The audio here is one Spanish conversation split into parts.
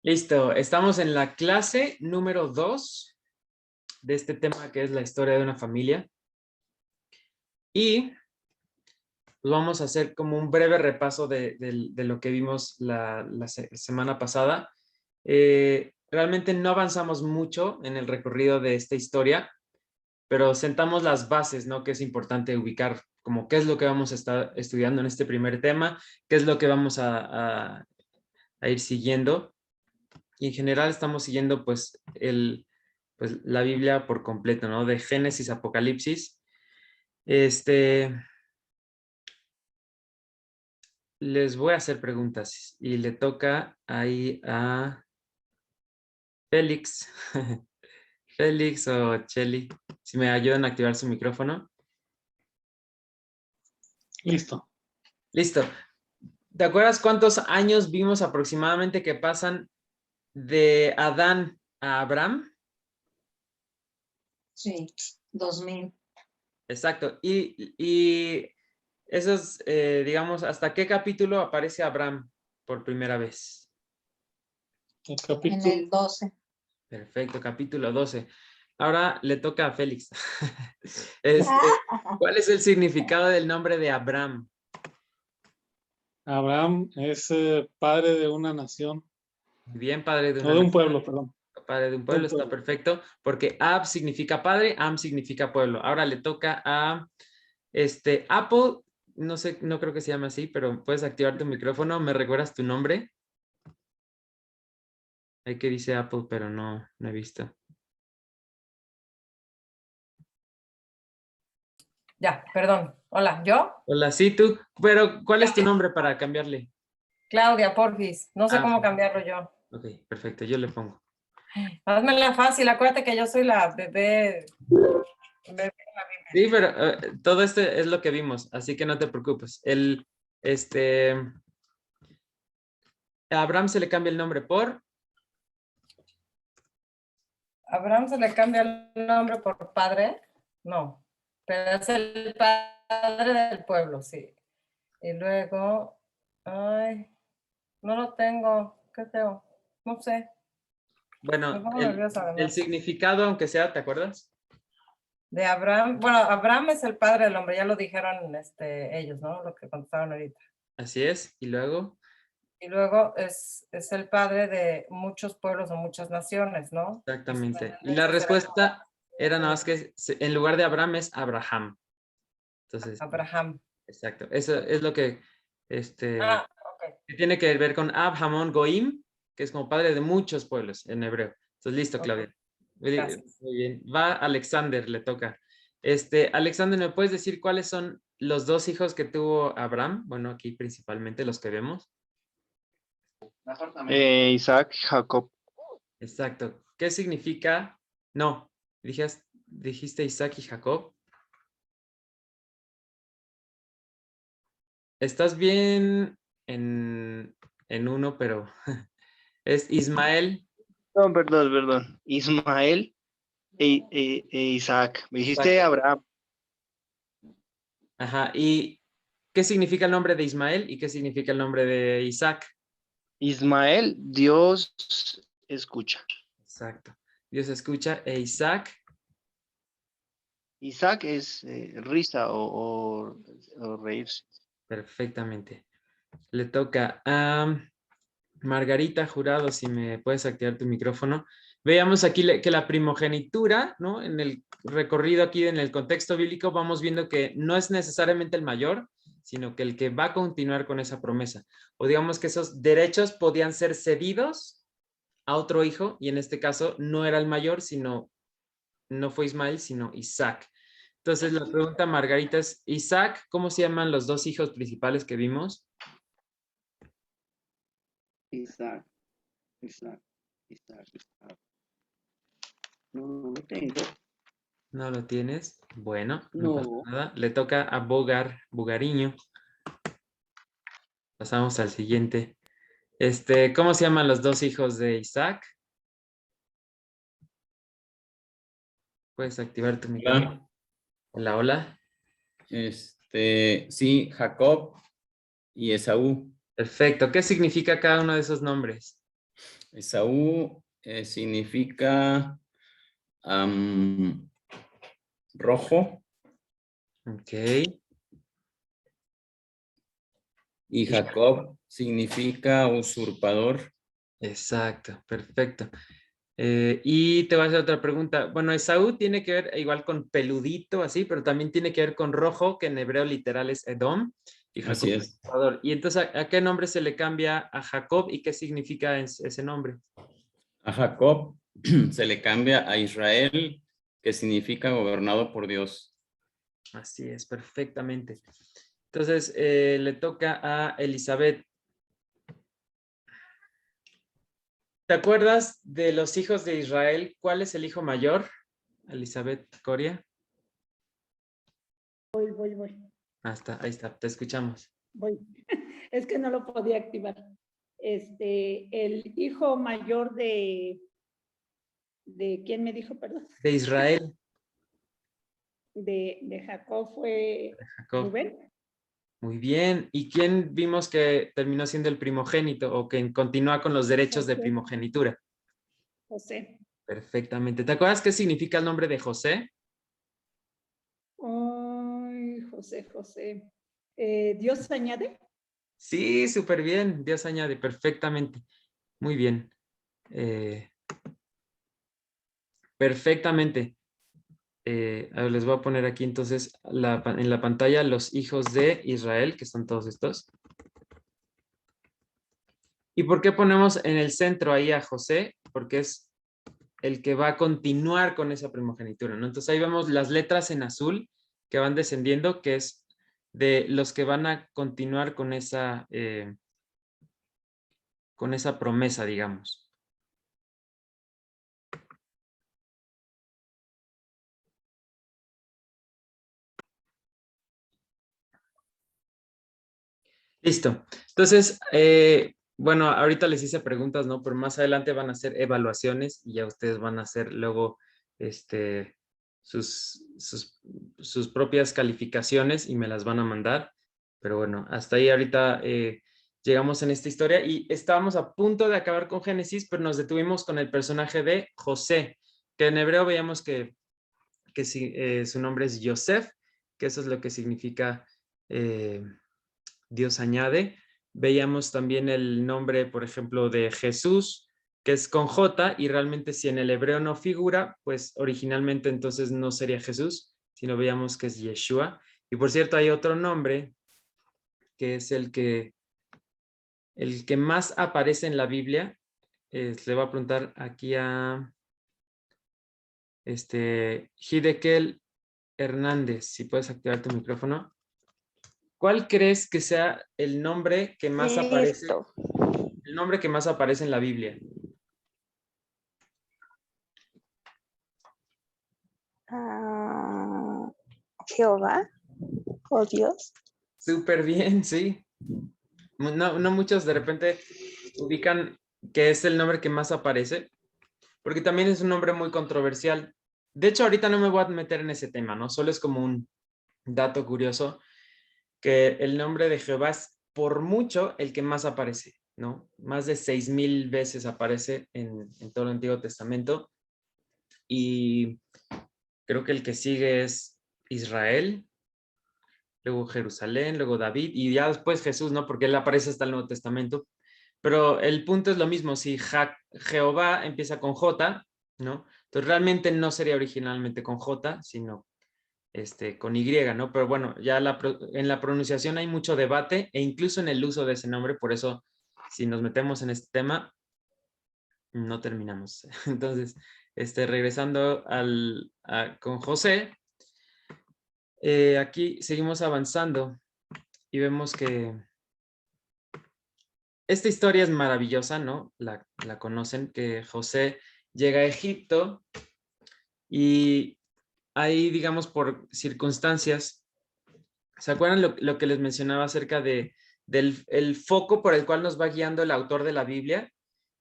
Listo, estamos en la clase número 2 de este tema que es la historia de una familia. Y pues vamos a hacer como un breve repaso de lo que vimos la semana pasada. Realmente no avanzamos mucho en el recorrido de esta historia, pero sentamos las bases, ¿no? Que es importante ubicar como qué es lo que vamos a estar estudiando en este primer tema, qué es lo que vamos a ir siguiendo. Y en general estamos siguiendo pues la Biblia por completo, ¿no? De Génesis a Apocalipsis. Les voy a hacer preguntas y le toca ahí a Félix. Félix o Cheli, si me ayudan a activar su micrófono. Listo. Listo. ¿Te acuerdas cuántos años vimos aproximadamente que pasan de Adán a Abraham? Sí, 2000. Exacto. Y esos, digamos, ¿hasta qué capítulo aparece Abraham por primera vez? El En capítulo. el 12. Perfecto, capítulo 12. Ahora le toca a Félix. ¿Cuál es el significado del nombre de Abraham? Abraham es padre de una nación. Muy bien, padre de O de un pueblo, perdón. padre de un pueblo, está perfecto, porque Ab significa padre, Am significa pueblo. Ahora le toca a Apple, no sé, no creo que se llame así, pero puedes activar tu micrófono. ¿Me recuerdas tu nombre? Hay que dice Apple, pero no he visto. Ya, perdón. Hola, ¿yo? Hola, sí, tú, pero ¿cuál es tu nombre para cambiarle? Claudia Porfis. No sé cómo Sí. cambiarlo yo. Ok, perfecto, yo le pongo. Hazmela fácil, acuérdate que yo soy la bebé. Sí, pero todo esto es lo que vimos, así que no te preocupes. A Abraham se le cambia el nombre por... Abraham se le cambia el nombre por padre. No, pero es el padre del pueblo, sí. Y luego, ay, no lo tengo. Qué feo. No sé. Me Bueno, pongo nerviosa, el además. significado, aunque sea, ¿te acuerdas? De Abraham, bueno, Abraham es el padre del hombre, ya lo dijeron ellos, ¿no? Lo que contestaron ahorita. Así es, y luego... Y luego es el padre de muchos pueblos o muchas naciones, ¿no? Exactamente. Y la respuesta era nada más que en lugar de Abraham es Abraham. Entonces, Abraham. exacto. Eso es lo que Ok. que tiene que ver con Hamón Goim, que es como padre de muchos pueblos en hebreo. Entonces, listo, Claudia. Gracias. Muy bien. Va Alexander, le toca. Alexander, ¿me puedes decir cuáles son los dos hijos que tuvo Abraham? Bueno, aquí principalmente los que vemos. Isaac y Jacob. Exacto. ¿Qué significa? No, dijiste Isaac y Jacob. Estás bien en uno, pero es Ismael. No, perdón. Ismael e Isaac. Me dijiste Exacto. Abraham. Ajá. ¿Y qué significa el nombre de Ismael y qué significa el nombre de Isaac? Ismael, Dios escucha. Exacto. Dios escucha. E Isaac. Isaac es risa o reírse. Perfectamente. Le toca a Margarita Jurado, si me puedes activar tu micrófono. Veamos aquí que la primogenitura, ¿no? En el recorrido aquí, en el contexto bíblico, vamos viendo que no es necesariamente el mayor, sino que el que va a continuar con esa promesa. O digamos que esos derechos podían ser cedidos a otro hijo, y en este caso no era el mayor, sino, no fue Ismael, sino Isaac. Entonces la pregunta, Margarita, es, Isaac, ¿cómo se llaman los dos hijos principales que vimos? Isaac. No lo tengo. ¿No lo tienes? Bueno, no pasa No. nada. Le toca a Bugariño. Pasamos al siguiente. ¿Cómo se llaman los dos hijos de Isaac? Puedes activar tu micrófono. Hola, hola. Sí, Jacob y Esaú. Perfecto. ¿Qué significa cada uno de esos nombres? Esaú significa rojo Ok, y Jacob significa usurpador. exacto, perfecto. Y te voy a hacer otra pregunta. Bueno, Esaú tiene que ver igual con peludito, así, pero también tiene que ver con rojo, que en hebreo literal es Edom, y Jacob Así es. usurpador. Y entonces, ¿a qué nombre se le cambia a Jacob y qué significa ese nombre? A Jacob se le cambia a Israel, que significa gobernado por Dios. Así es, perfectamente. Entonces, le toca a Elizabeth. ¿Te acuerdas de los hijos de Israel? ¿Cuál es el hijo mayor? Elizabeth Coria. Voy. Ahí está, te escuchamos. Voy. Es que no lo podía activar. El hijo mayor ¿de quién me dijo, perdón? De Israel, De Jacob fue Jacob. Rubén. Muy bien. ¿Y quién vimos que terminó siendo el primogénito o que continúa con los derechos de José. primogenitura? José. Perfectamente. ¿Te acuerdas qué significa el nombre de José? Ay, José. ¿Dios añade? Sí, súper bien. Dios añade, perfectamente. Muy bien. Perfectamente. A ver, les voy a poner aquí entonces en la pantalla los hijos de Israel, que son todos estos. ¿Y por qué ponemos en el centro ahí a José? Porque es el que va a continuar con esa primogenitura, ¿no? Entonces ahí vemos las letras en azul que van descendiendo, que es de los que van a continuar con esa promesa, digamos. Listo. Entonces, bueno, ahorita les hice preguntas, ¿no? Pero más adelante van a hacer evaluaciones y ya ustedes van a hacer luego sus propias calificaciones y me las van a mandar. Pero bueno, hasta ahí ahorita llegamos en esta historia y estábamos a punto de acabar con Génesis, pero nos detuvimos con el personaje de José, que en hebreo veíamos que su nombre es Yosef, que eso es lo que significa Dios añade. Veíamos también el nombre, por ejemplo, de Jesús, que es con J, y realmente si en el hebreo no figura, pues originalmente entonces no sería Jesús, sino veíamos que es Yeshua. Y por cierto, hay otro nombre que es el que más aparece en la Biblia. Le voy a preguntar aquí a Hidekel Hernández, si puedes activar tu micrófono. ¿Cuál crees que sea el nombre que más aparece? Listo. El nombre que más aparece en la Biblia. Jehová, oh Dios. Súper bien, sí. No muchos de repente ubican que es el nombre que más aparece, porque también es un nombre muy controversial. De hecho, ahorita no me voy a meter en ese tema, ¿no? Solo es como un dato curioso que el nombre de Jehová es por mucho el que más aparece, ¿no? Más de 6,000 veces aparece en todo el Antiguo Testamento. Y creo que el que sigue es Israel, luego Jerusalén, luego David y ya después Jesús, ¿no? Porque él aparece hasta el Nuevo Testamento. Pero el punto es lo mismo, si Jehová empieza con J, ¿no? Entonces realmente no sería originalmente con J, sino con Y, ¿no? Pero bueno, ya en la pronunciación hay mucho debate e incluso en el uso de ese nombre, por eso si nos metemos en este tema, no terminamos. Entonces, regresando con José, aquí seguimos avanzando y vemos que esta historia es maravillosa, ¿no? La conocen, que José llega a Egipto y ahí, digamos, por circunstancias, ¿se acuerdan lo que les mencionaba acerca del el foco por el cual nos va guiando el autor de la Biblia?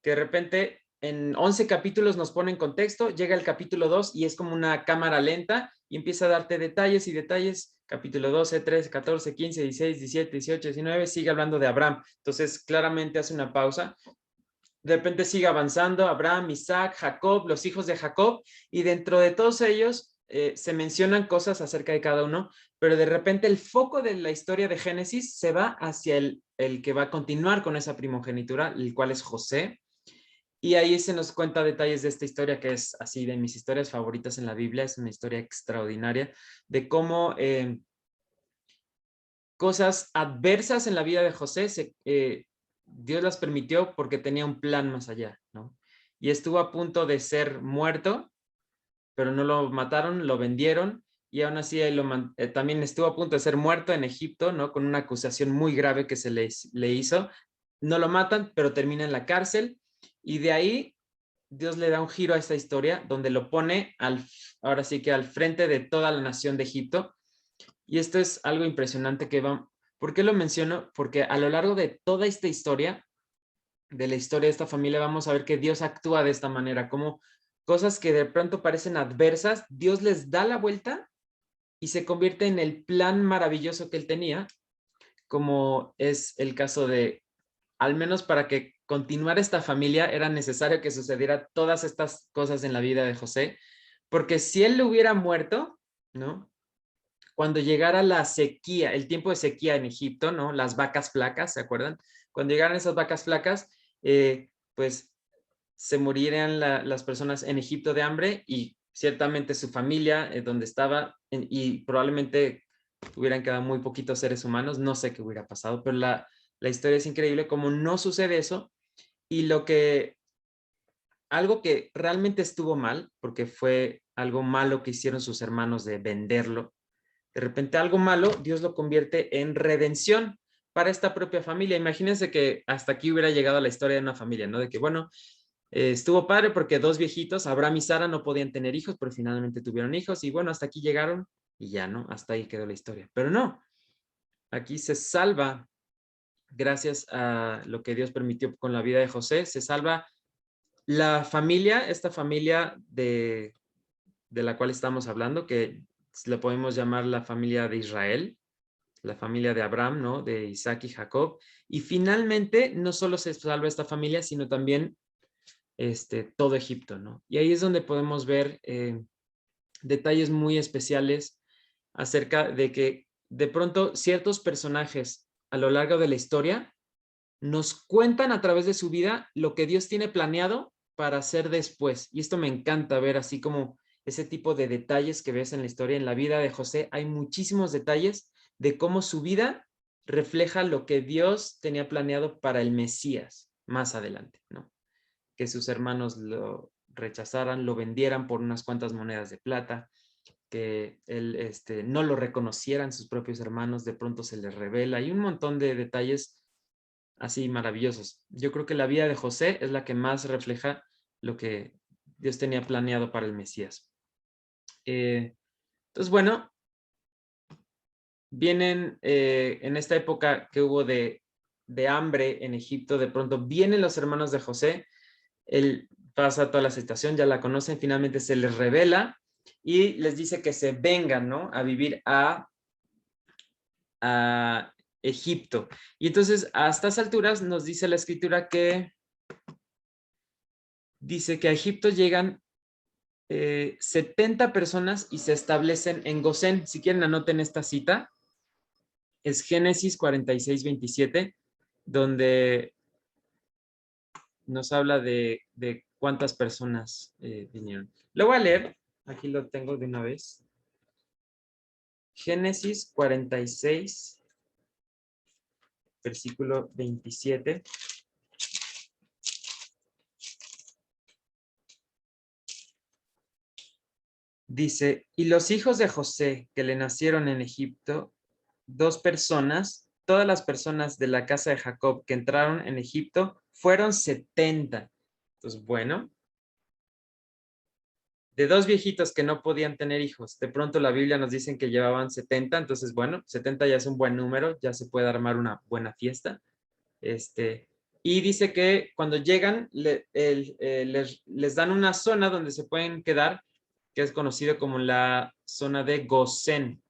Que de repente en 11 capítulos nos pone en contexto, llega el capítulo 2 y es como una cámara lenta y empieza a darte detalles y detalles, capítulo 12, 13, 14, 15, 16, 17, 18, 19, sigue hablando de Abraham. Entonces claramente hace una pausa de repente sigue avanzando, Abraham, Isaac, Jacob, los hijos de Jacob, y dentro de todos ellos se mencionan cosas acerca de cada uno, pero de repente el foco de la historia de Génesis se va hacia el que va a continuar con esa primogenitura, el cual es José, y ahí se nos cuenta detalles de esta historia que es así de mis historias favoritas en la Biblia, es una historia extraordinaria de cómo cosas adversas en la vida de José Dios las permitió porque tenía un plan más allá, ¿no? Y estuvo a punto de ser muerto, pero no lo mataron, lo vendieron, y aún así también estuvo a punto de ser muerto en Egipto, ¿no? Con una acusación muy grave que se le hizo. No lo matan, pero termina en la cárcel, y de ahí Dios le da un giro a esta historia, donde lo pone ahora sí que al frente de toda la nación de Egipto, y esto es algo impresionante ¿por qué lo menciono? Porque a lo largo de toda esta historia, de la historia de esta familia, vamos a ver que Dios actúa de esta manera, como cosas que de pronto parecen adversas, Dios les da la vuelta y se convierte en el plan maravilloso que él tenía, como es el caso de, al menos para que continuara esta familia, era necesario que sucediera todas estas cosas en la vida de José, porque si él hubiera muerto, ¿no? Cuando llegara la sequía, el tiempo de sequía en Egipto, ¿no? Las vacas flacas, ¿se acuerdan? Cuando llegaran esas vacas flacas, pues se morirían las personas en Egipto de hambre, y ciertamente su familia, donde estaba, y probablemente hubieran quedado muy poquitos seres humanos, no sé qué hubiera pasado, pero la historia es increíble como no sucede eso, y algo que realmente estuvo mal, porque fue algo malo que hicieron sus hermanos de venderlo, de repente algo malo, Dios lo convierte en redención para esta propia familia. Imagínense que hasta aquí hubiera llegado la historia de una familia, ¿no? De que, bueno, estuvo padre porque dos viejitos, Abraham y Sara, no podían tener hijos, pero finalmente tuvieron hijos, y bueno, hasta aquí llegaron y ya, ¿no? Hasta ahí quedó la historia. Pero no, aquí se salva, gracias a lo que Dios permitió con la vida de José, se salva la familia, esta familia de la cual estamos hablando, que le podemos llamar la familia de Israel, la familia de Abraham, ¿no? De Isaac y Jacob. Y finalmente, no solo se salva esta familia, sino también todo Egipto, ¿no? Y ahí es donde podemos ver detalles muy especiales acerca de que de pronto ciertos personajes a lo largo de la historia nos cuentan a través de su vida lo que Dios tiene planeado para hacer después. Y esto me encanta ver, así como ese tipo de detalles que ves en la historia. En la vida de José hay muchísimos detalles de cómo su vida refleja lo que Dios tenía planeado para el Mesías más adelante, ¿no? Que sus hermanos lo rechazaran, lo vendieran por unas cuantas monedas de plata, que él no lo reconocieran sus propios hermanos, de pronto se les revela, y un montón de detalles así maravillosos. Yo creo que la vida de José es la que más refleja lo que Dios tenía planeado para el Mesías. Entonces, bueno, vienen en esta época que hubo de hambre en Egipto, de pronto vienen los hermanos de José, él pasa toda la situación, ya la conocen, finalmente se les revela y les dice que se vengan, ¿no? A vivir a Egipto. Y entonces a estas alturas nos dice la escritura que dice que a Egipto llegan 70 personas y se establecen en Gosén. Si quieren anoten esta cita, es Génesis 46:27, donde nos habla de cuántas personas vinieron. Lo voy a leer, aquí lo tengo de una vez. Génesis 46, versículo 27. Dice, y los hijos de José que le nacieron en Egipto, 2 personas, todas las personas de la casa de Jacob que entraron en Egipto fueron 70. Entonces, bueno, de 2 viejitos que no podían tener hijos, de pronto la Biblia nos dice que llevaban 70, entonces, bueno, 70 ya es un buen número, ya se puede armar una buena fiesta. Y dice que cuando llegan, les dan una zona donde se pueden quedar, que es conocido como la zona de Gosén.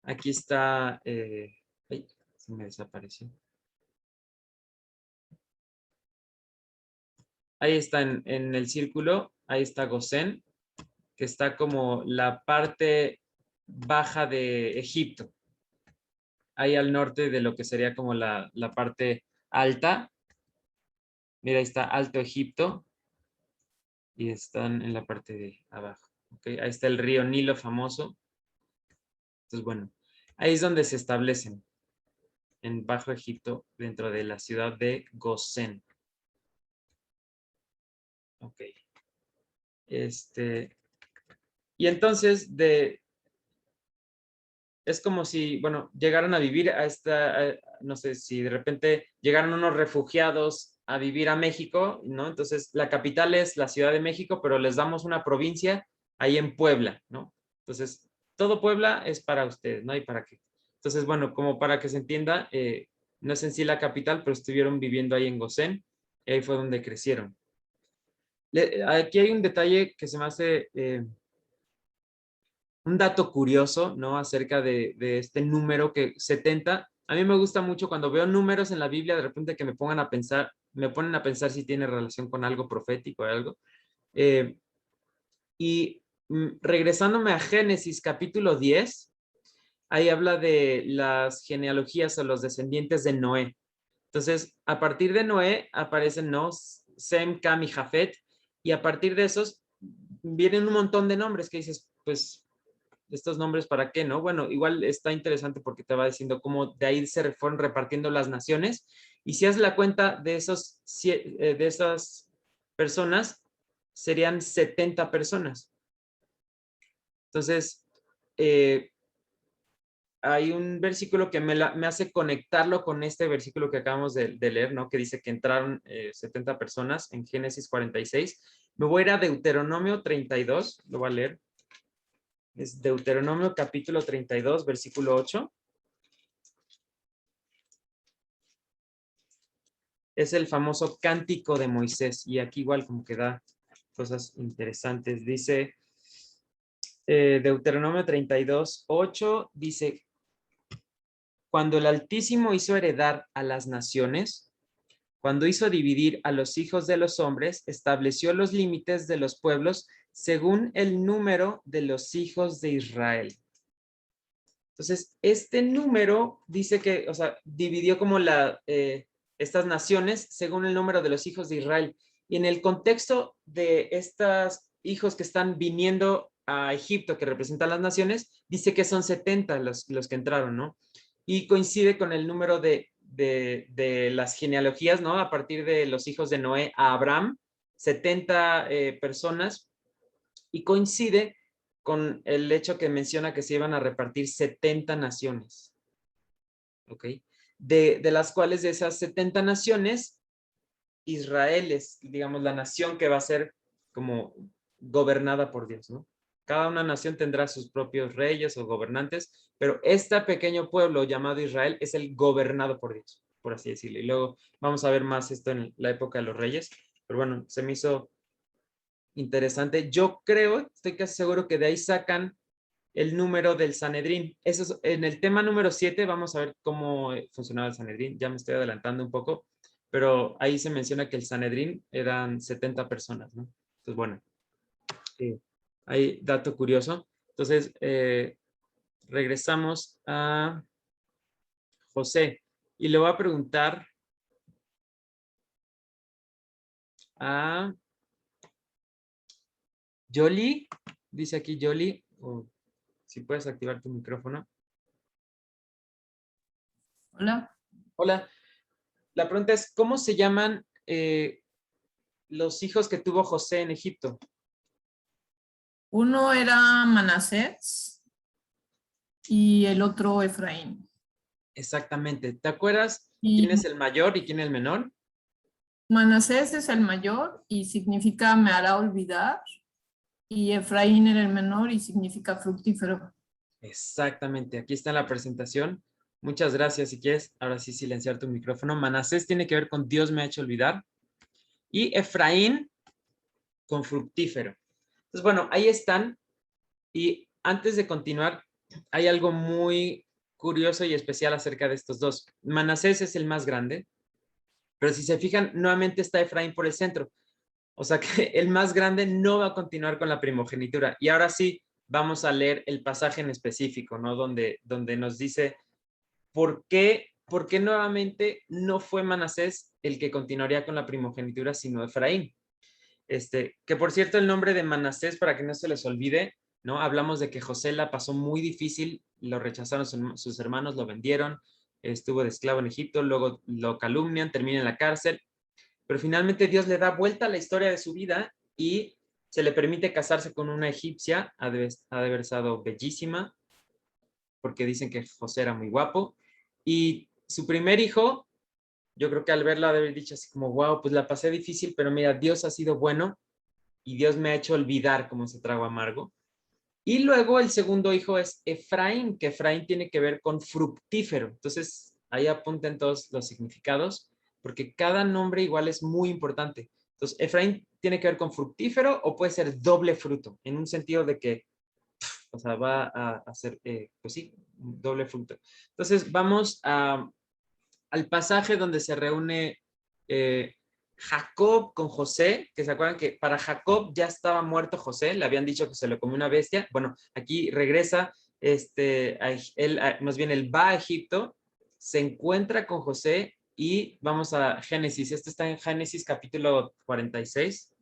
Aquí está, ay, se me desapareció. Ahí está en el círculo, ahí está Gosén, que está como la parte baja de Egipto. Ahí al norte de lo que sería como la parte alta. Mira, ahí está Alto Egipto. Y están en la parte de abajo. ¿Okay? Ahí está el río Nilo famoso. Entonces, bueno, ahí es donde se establecen. En Bajo Egipto, dentro de la ciudad de Gosén. Ok. Y entonces, es como si, bueno, llegaran a vivir no sé, si de repente llegaron unos refugiados a vivir a México, ¿no? Entonces, la capital es la Ciudad de México, pero les damos una provincia ahí en Puebla, ¿no? Entonces, todo Puebla es para ustedes, ¿no? ¿Y para qué? Entonces, bueno, como para que se entienda, no es en sí la capital, pero estuvieron viviendo ahí en Gosén, y ahí fue donde crecieron. Aquí hay un detalle que se me hace un dato curioso, ¿no? Acerca de este número que 70. A mí me gusta mucho cuando veo números en la Biblia, de repente que me ponen a pensar si tiene relación con algo profético o algo. Regresándome a Génesis capítulo 10, ahí habla de las genealogías o los descendientes de Noé. Entonces, a partir de Noé aparecen, ¿no? Sem, Cam y Jafet, y a partir de esos vienen un montón de nombres que dices, pues, estos nombres para qué, ¿no? Bueno, igual está interesante porque te va diciendo cómo de ahí se fueron repartiendo las naciones, y si haces la cuenta de esas personas, serían 70 personas. Entonces, hay un versículo que me hace conectarlo con este versículo que acabamos de leer, ¿no? Que dice que entraron 70 personas en Génesis 46. Me voy a ir a Deuteronomio 32, lo voy a leer. Es Deuteronomio capítulo 32, versículo 8. Es el famoso cántico de Moisés, y aquí igual como que da cosas interesantes. Dice Deuteronomio 32, 8, dice: cuando el Altísimo hizo heredar a las naciones, cuando hizo dividir a los hijos de los hombres, estableció los límites de los pueblos según el número de los hijos de Israel. Entonces, este número dice que, o sea, dividió como estas naciones según el número de los hijos de Israel. Y en el contexto de estos hijos que están viniendo a Egipto, que representan las naciones, dice que son 70 los que entraron, ¿no? Y coincide con el número de las genealogías, ¿no? A partir de los hijos de Noé a Abraham, 70 personas, y coincide con el hecho que menciona que se iban a repartir 70 naciones. ¿Ok? De las cuales de esas 70 naciones, Israel es, digamos, la nación que va a ser como gobernada por Dios, ¿no? Cada una nación tendrá sus propios reyes o gobernantes, pero este pequeño pueblo llamado Israel es el gobernado por Dios, por así decirlo. Y luego vamos a ver más esto en la época de los reyes. Pero bueno, se me hizo interesante. Yo creo, estoy casi seguro que de ahí sacan el número del Sanedrín. Eso es, en el tema número 7 vamos a ver cómo funcionaba el Sanedrín. Ya me estoy adelantando un poco, pero ahí se menciona que el Sanedrín eran 70 personas, ¿no? Entonces, bueno, hay dato curioso. Entonces, regresamos a José y le voy a preguntar a Yoli, dice aquí Yoli, o si puedes activar tu micrófono. Hola. Hola, la pregunta es, ¿cómo se llaman los hijos que tuvo José en Egipto? Uno era Manasés y el otro Efraín. Exactamente. ¿Te acuerdas Y quién es el mayor y quién es el menor? Manasés es el mayor y significa me hará olvidar. Y Efraín era el menor y significa fructífero. Exactamente. Aquí está en la presentación. Muchas gracias. Si quieres, ahora sí silenciar tu micrófono. Manasés tiene que ver con Dios me ha hecho olvidar. Y Efraín con fructífero. Entonces, bueno, ahí están. Y antes de continuar, hay algo muy curioso y especial acerca de estos dos. Manasés es el más grande, pero si se fijan, nuevamente está Efraín por el centro. O sea que el más grande no va a continuar con la primogenitura. Y ahora sí, vamos a leer el pasaje en específico, ¿no? Donde nos dice por qué nuevamente no fue Manasés el que continuaría con la primogenitura, sino Efraín. Que por cierto, el nombre de Manasés, para que no se les olvide, ¿no? Hablamos de que José la pasó muy difícil, lo rechazaron sus hermanos, lo vendieron, estuvo de esclavo en Egipto, luego lo calumnian, termina en la cárcel, pero finalmente Dios le da vuelta a la historia de su vida y se le permite casarse con una egipcia, ha de haber estado bellísima, porque dicen que José era muy guapo, y su primer hijo, yo creo que al verlo ha de haber dicho así como, wow, pues la pasé difícil, pero mira, Dios ha sido bueno y Dios me ha hecho olvidar como ese trago amargo. Y luego el segundo hijo es Efraín, que Efraín tiene que ver con fructífero. Entonces, ahí apunten todos los significados, porque cada nombre igual es muy importante. Entonces, Efraín tiene que ver con fructífero o puede ser doble fruto, en un sentido de que, o sea, va a ser, pues sí, doble fruto. Entonces, vamos al pasaje donde se reúne Jacob con José, que se acuerdan que para Jacob ya estaba muerto José, le habían dicho que se lo comió una bestia. Bueno, aquí regresa, más bien él va a Egipto, se encuentra con José y vamos a Génesis. Esto está en Génesis capítulo 46.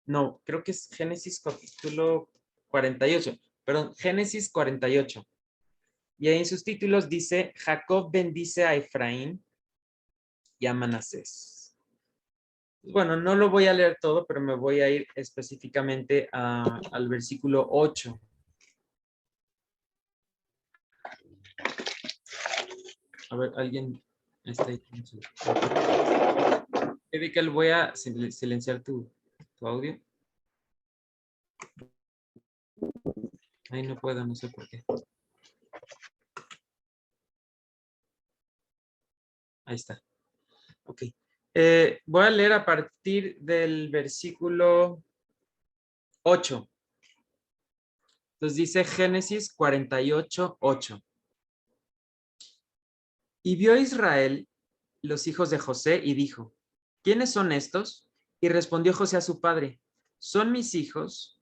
No, creo que es Génesis capítulo 48. Perdón, Génesis 48. Y ahí en sus títulos dice, Jacob bendice a Efraín y a Manasés. Bueno, no lo voy a leer todo, pero me voy a ir específicamente al versículo 8. A ver, alguien está ahí. Evical, voy a silenciar tu audio. Ay, no puedo, no sé por qué. Ahí está. Ok. Voy a leer a partir del versículo 8. Entonces dice Génesis 48, 8. Y vio Israel los hijos de José y dijo, ¿quiénes son estos? Y respondió José a su padre, son mis hijos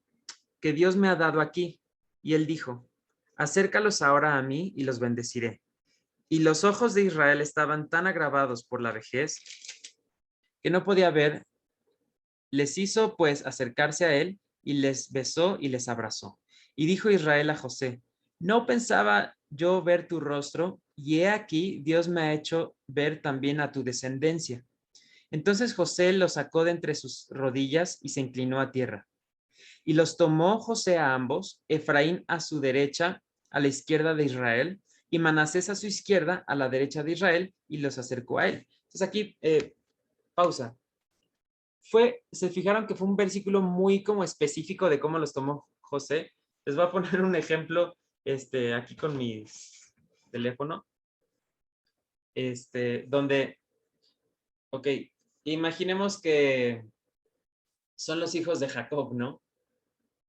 que Dios me ha dado aquí. Y él dijo, acércalos ahora a mí y los bendeciré. Y los ojos de Israel estaban tan agravados por la vejez que no podía ver. Les hizo pues acercarse a él y les besó y les abrazó. Y dijo Israel a José, no pensaba yo ver tu rostro, y he aquí Dios me ha hecho ver también a tu descendencia. Entonces José los sacó de entre sus rodillas y se inclinó a tierra. Y los tomó José a ambos, Efraín a su derecha, a la izquierda de Israel, y Manasés a su izquierda, a la derecha de Israel, y los acercó a él. Entonces aquí, pausa. Se fijaron que fue un versículo muy como específico de cómo los tomó José. Les voy a poner un ejemplo aquí con mi teléfono. Donde, ok, imaginemos que son los hijos de Jacob, ¿no?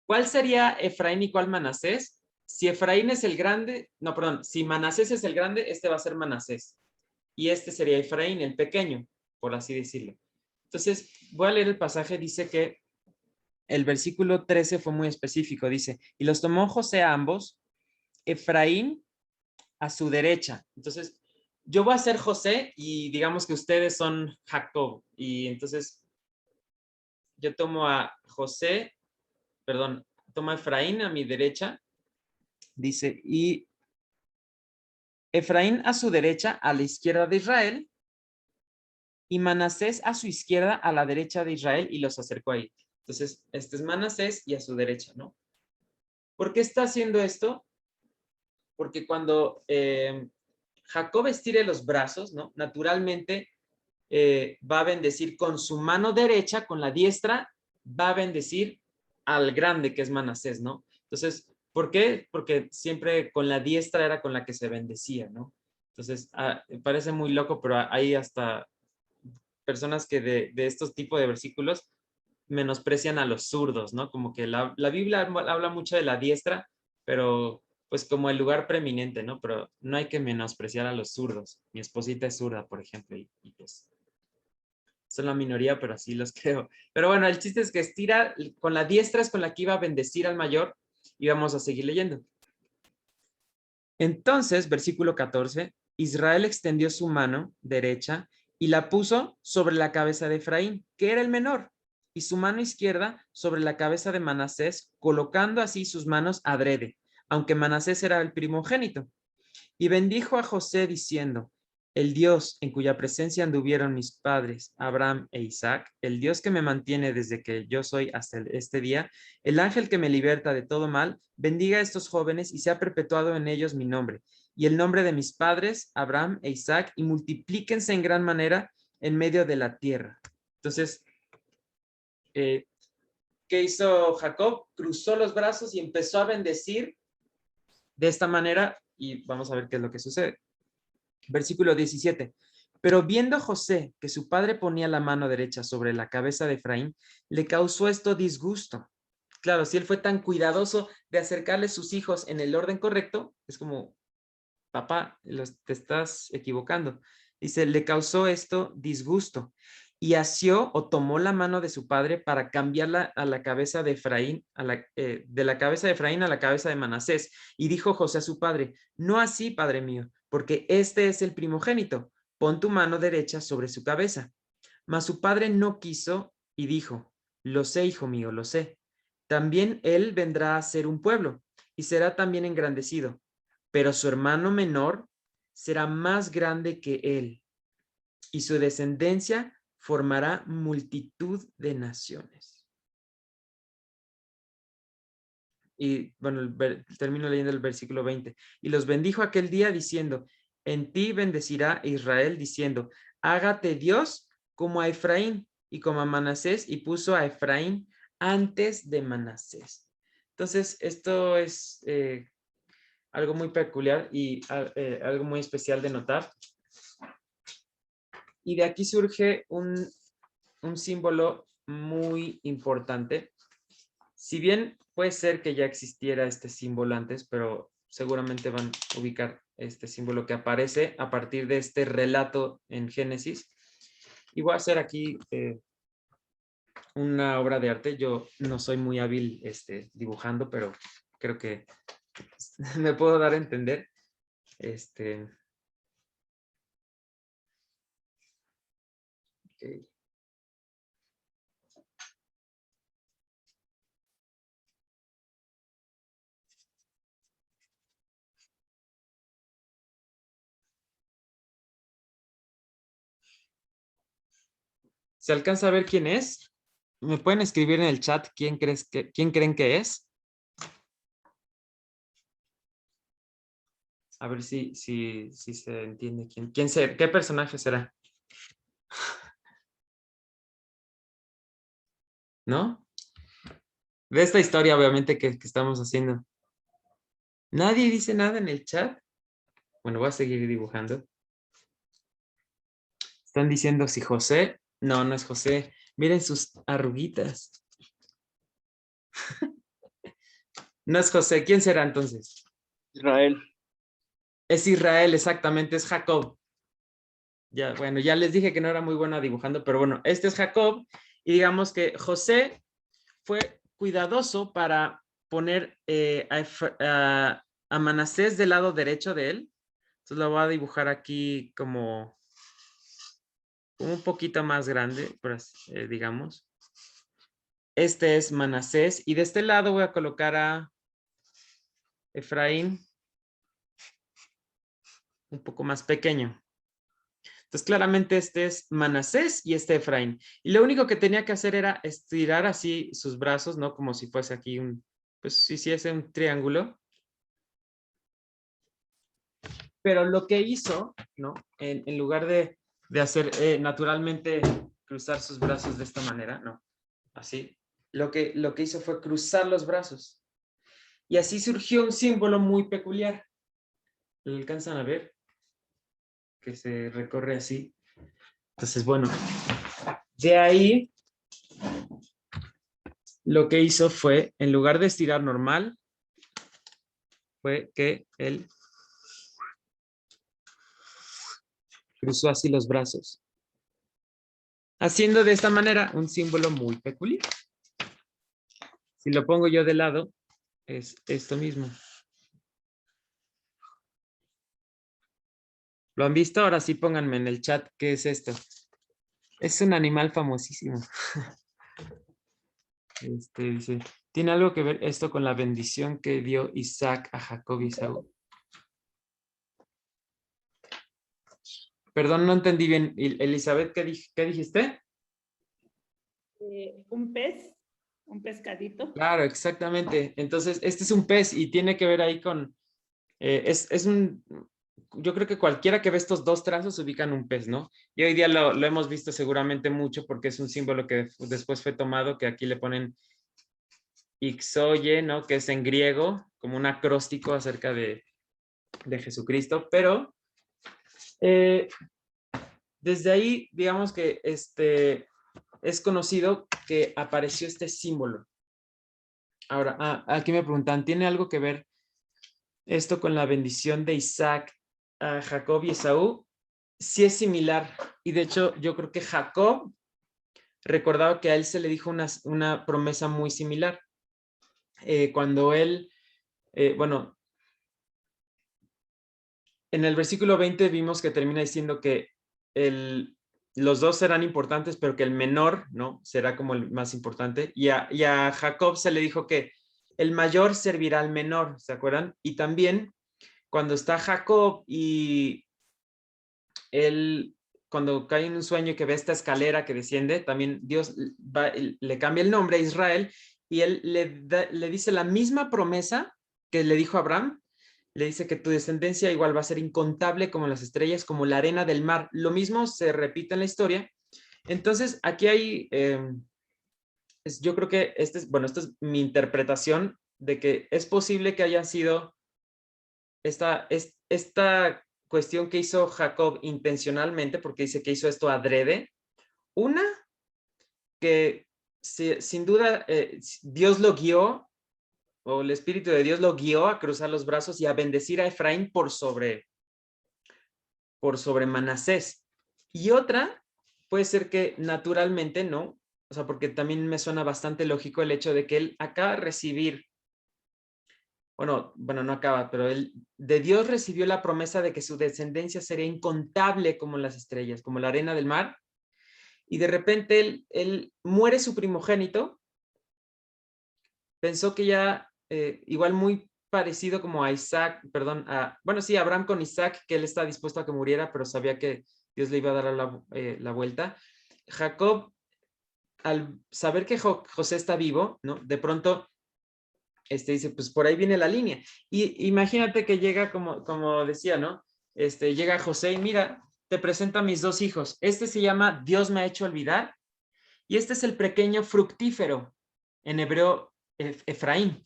¿Cuál sería Efraín y cuál Manasés? Si Efraín es el grande, no, perdón, si Manasés es el grande, este va a ser Manasés. Y este sería Efraín, el pequeño, por así decirlo. Entonces, voy a leer el pasaje, dice que el versículo 13 fue muy específico, dice, y los tomó José a ambos, Efraín a su derecha. Entonces, yo voy a ser José y digamos que ustedes son Jacob. Y entonces, yo tomo a José, perdón, tomo a Efraín a mi derecha, dice, y Efraín a su derecha, a la izquierda de Israel, y Manasés a su izquierda, a la derecha de Israel, y los acercó ahí. Entonces, este es Manasés y a su derecha, ¿no? ¿Por qué está haciendo esto? Porque cuando Jacob estire los brazos, ¿no? Naturalmente va a bendecir con su mano derecha, con la diestra, va a bendecir al grande que es Manasés, ¿no? Entonces, ¿por qué? Porque siempre con la diestra era con la que se bendecía, ¿no? Entonces, parece muy loco, pero hay hasta personas que de estos tipos de versículos menosprecian a los zurdos, ¿no? Como que la Biblia habla mucho de la diestra, pero pues como el lugar preeminente, ¿no? Pero no hay que menospreciar a los zurdos. Mi esposita es zurda, por ejemplo, y pues son la minoría, pero así los creo. Pero bueno, el chiste es que estira, con la diestra es con la que iba a bendecir al mayor, y vamos a seguir leyendo. Entonces, versículo 14, Israel extendió su mano derecha y la puso sobre la cabeza de Efraín, que era el menor, y su mano izquierda sobre la cabeza de Manasés, colocando así sus manos adrede, aunque Manasés era el primogénito. Y bendijo a José diciendo, el Dios en cuya presencia anduvieron mis padres, Abraham e Isaac, el Dios que me mantiene desde que yo soy hasta este día, el ángel que me liberta de todo mal, bendiga a estos jóvenes y sea perpetuado en ellos mi nombre, y el nombre de mis padres, Abraham e Isaac, y multiplíquense en gran manera en medio de la tierra. Entonces, ¿qué hizo Jacob? Cruzó los brazos y empezó a bendecir de esta manera, y vamos a ver qué es lo que sucede. Versículo 17. Pero viendo José que su padre ponía la mano derecha sobre la cabeza de Efraín, le causó esto disgusto. Claro, si él fue tan cuidadoso de acercarle sus hijos en el orden correcto, es como, papá, te estás equivocando. Dice, le causó esto disgusto. Y asió o tomó la mano de su padre para cambiarla a la cabeza de Efraín, de la cabeza de Efraín a la cabeza de Manasés. Y dijo José a su padre, no así, padre mío, porque este es el primogénito. Pon tu mano derecha sobre su cabeza. Mas su padre no quiso y dijo, lo sé, hijo mío, lo sé. También él vendrá a ser un pueblo y será también engrandecido, pero su hermano menor será más grande que él y su descendencia formará multitud de naciones. Y bueno, termino leyendo el versículo 20. Y los bendijo aquel día diciendo, en ti bendecirá Israel diciendo, hágate Dios como a Efraín y como a Manasés, y puso a Efraín antes de Manasés. Entonces, esto es algo muy peculiar y algo muy especial de notar. Y de aquí surge un símbolo muy importante. Si bien puede ser que ya existiera este símbolo antes, pero seguramente van a ubicar este símbolo que aparece a partir de este relato en Génesis. Y voy a hacer aquí una obra de arte. Yo no soy muy hábil dibujando, pero creo que me puedo dar a entender. Okay. ¿Se alcanza a ver quién es? ¿Me pueden escribir en el chat quién creen que es? A ver si se entiende qué personaje será. ¿No? De esta historia, obviamente, que estamos haciendo. ¿Nadie dice nada en el chat? Bueno, voy a seguir dibujando. Están diciendo si José. No, no es José. Miren sus arruguitas. No es José. ¿Quién será entonces? Israel. Es Israel, exactamente. Es Jacob. Ya, bueno, ya les dije que no era muy buena dibujando, pero bueno, este es Jacob. Y digamos que José fue cuidadoso para poner a Manasés del lado derecho de él. Entonces lo voy a dibujar aquí como un poquito más grande, digamos. Este es Manasés y de este lado voy a colocar a Efraín un poco más pequeño. Entonces claramente este es Manasés y este Efraín. Y lo único que tenía que hacer era estirar así sus brazos, ¿no? Como si fuese aquí pues si hiciese un triángulo. Pero lo que hizo, ¿no? En lugar de hacer naturalmente cruzar sus brazos de esta manera, ¿no? Así. Lo que hizo fue cruzar los brazos. Y así surgió un símbolo muy peculiar. ¿Lo alcanzan a ver? Que se recorre así. Entonces, bueno, de ahí lo que hizo fue, en lugar de estirar normal, fue que él cruzó así los brazos. haciendo de esta manera un símbolo muy peculiar. Si lo pongo yo de lado, es esto mismo. ¿Lo han visto? Ahora sí pónganme en el chat qué es esto. Es un animal famosísimo. Dice, ¿tiene algo que ver esto con la bendición que dio Isaac a Jacob y Esaú? Perdón, no entendí bien. Elizabeth, ¿qué dijiste? Un pez, un pescadito. Claro, exactamente. Entonces, este es un pez y tiene que ver ahí con... yo creo que cualquiera que ve estos dos trazos ubican un pez, ¿no? Y hoy día lo hemos visto seguramente mucho porque es un símbolo que después fue tomado, que aquí le ponen Ixoye, ¿no? Que es en griego, como un acróstico acerca de Jesucristo, pero desde ahí, digamos que es conocido que apareció este símbolo. Ahora, aquí me preguntan, ¿tiene algo que ver esto con la bendición de Isaac a Jacob y Esaú? Sí es similar. Y de hecho, yo creo que Jacob recordaba que a él se le dijo una promesa muy similar. Cuando él, bueno, en el versículo 20 vimos que termina diciendo que los dos serán importantes, pero que el menor, ¿no? Será como el más importante. Y a Jacob se le dijo que el mayor servirá al menor, ¿se acuerdan? Y también cuando está Jacob y él, cuando cae en un sueño y que ve esta escalera que desciende, también Dios le cambia el nombre a Israel y él le dice la misma promesa que le dijo a Abraham. Le dice que tu descendencia igual va a ser incontable como las estrellas, como la arena del mar. Lo mismo se repite en la historia. Entonces, aquí hay, yo creo que esta es mi interpretación de que es posible que haya sido esta cuestión que hizo Jacob intencionalmente, porque dice que hizo esto adrede. Una, que sin duda Dios lo guió, o el Espíritu de Dios lo guió a cruzar los brazos y a bendecir a Efraín por sobre Manasés. Y otra, puede ser que naturalmente, ¿no? O sea, porque también me suena bastante lógico el hecho de que él acaba de recibir, bueno, no acaba, pero él de Dios recibió la promesa de que su descendencia sería incontable como las estrellas, como la arena del mar, y de repente él muere su primogénito, pensó que ya igual muy parecido como a Isaac, perdón, sí, Abraham con Isaac, que él está dispuesto a que muriera, pero sabía que Dios le iba a dar la vuelta. Jacob, al saber que José está vivo, ¿no? De pronto dice, pues por ahí viene la línea. Y imagínate que llega, como decía, ¿no? Llega José y mira, te presento a mis dos hijos. Este se llama Dios me ha hecho olvidar y este es el pequeño fructífero, en hebreo Efraín,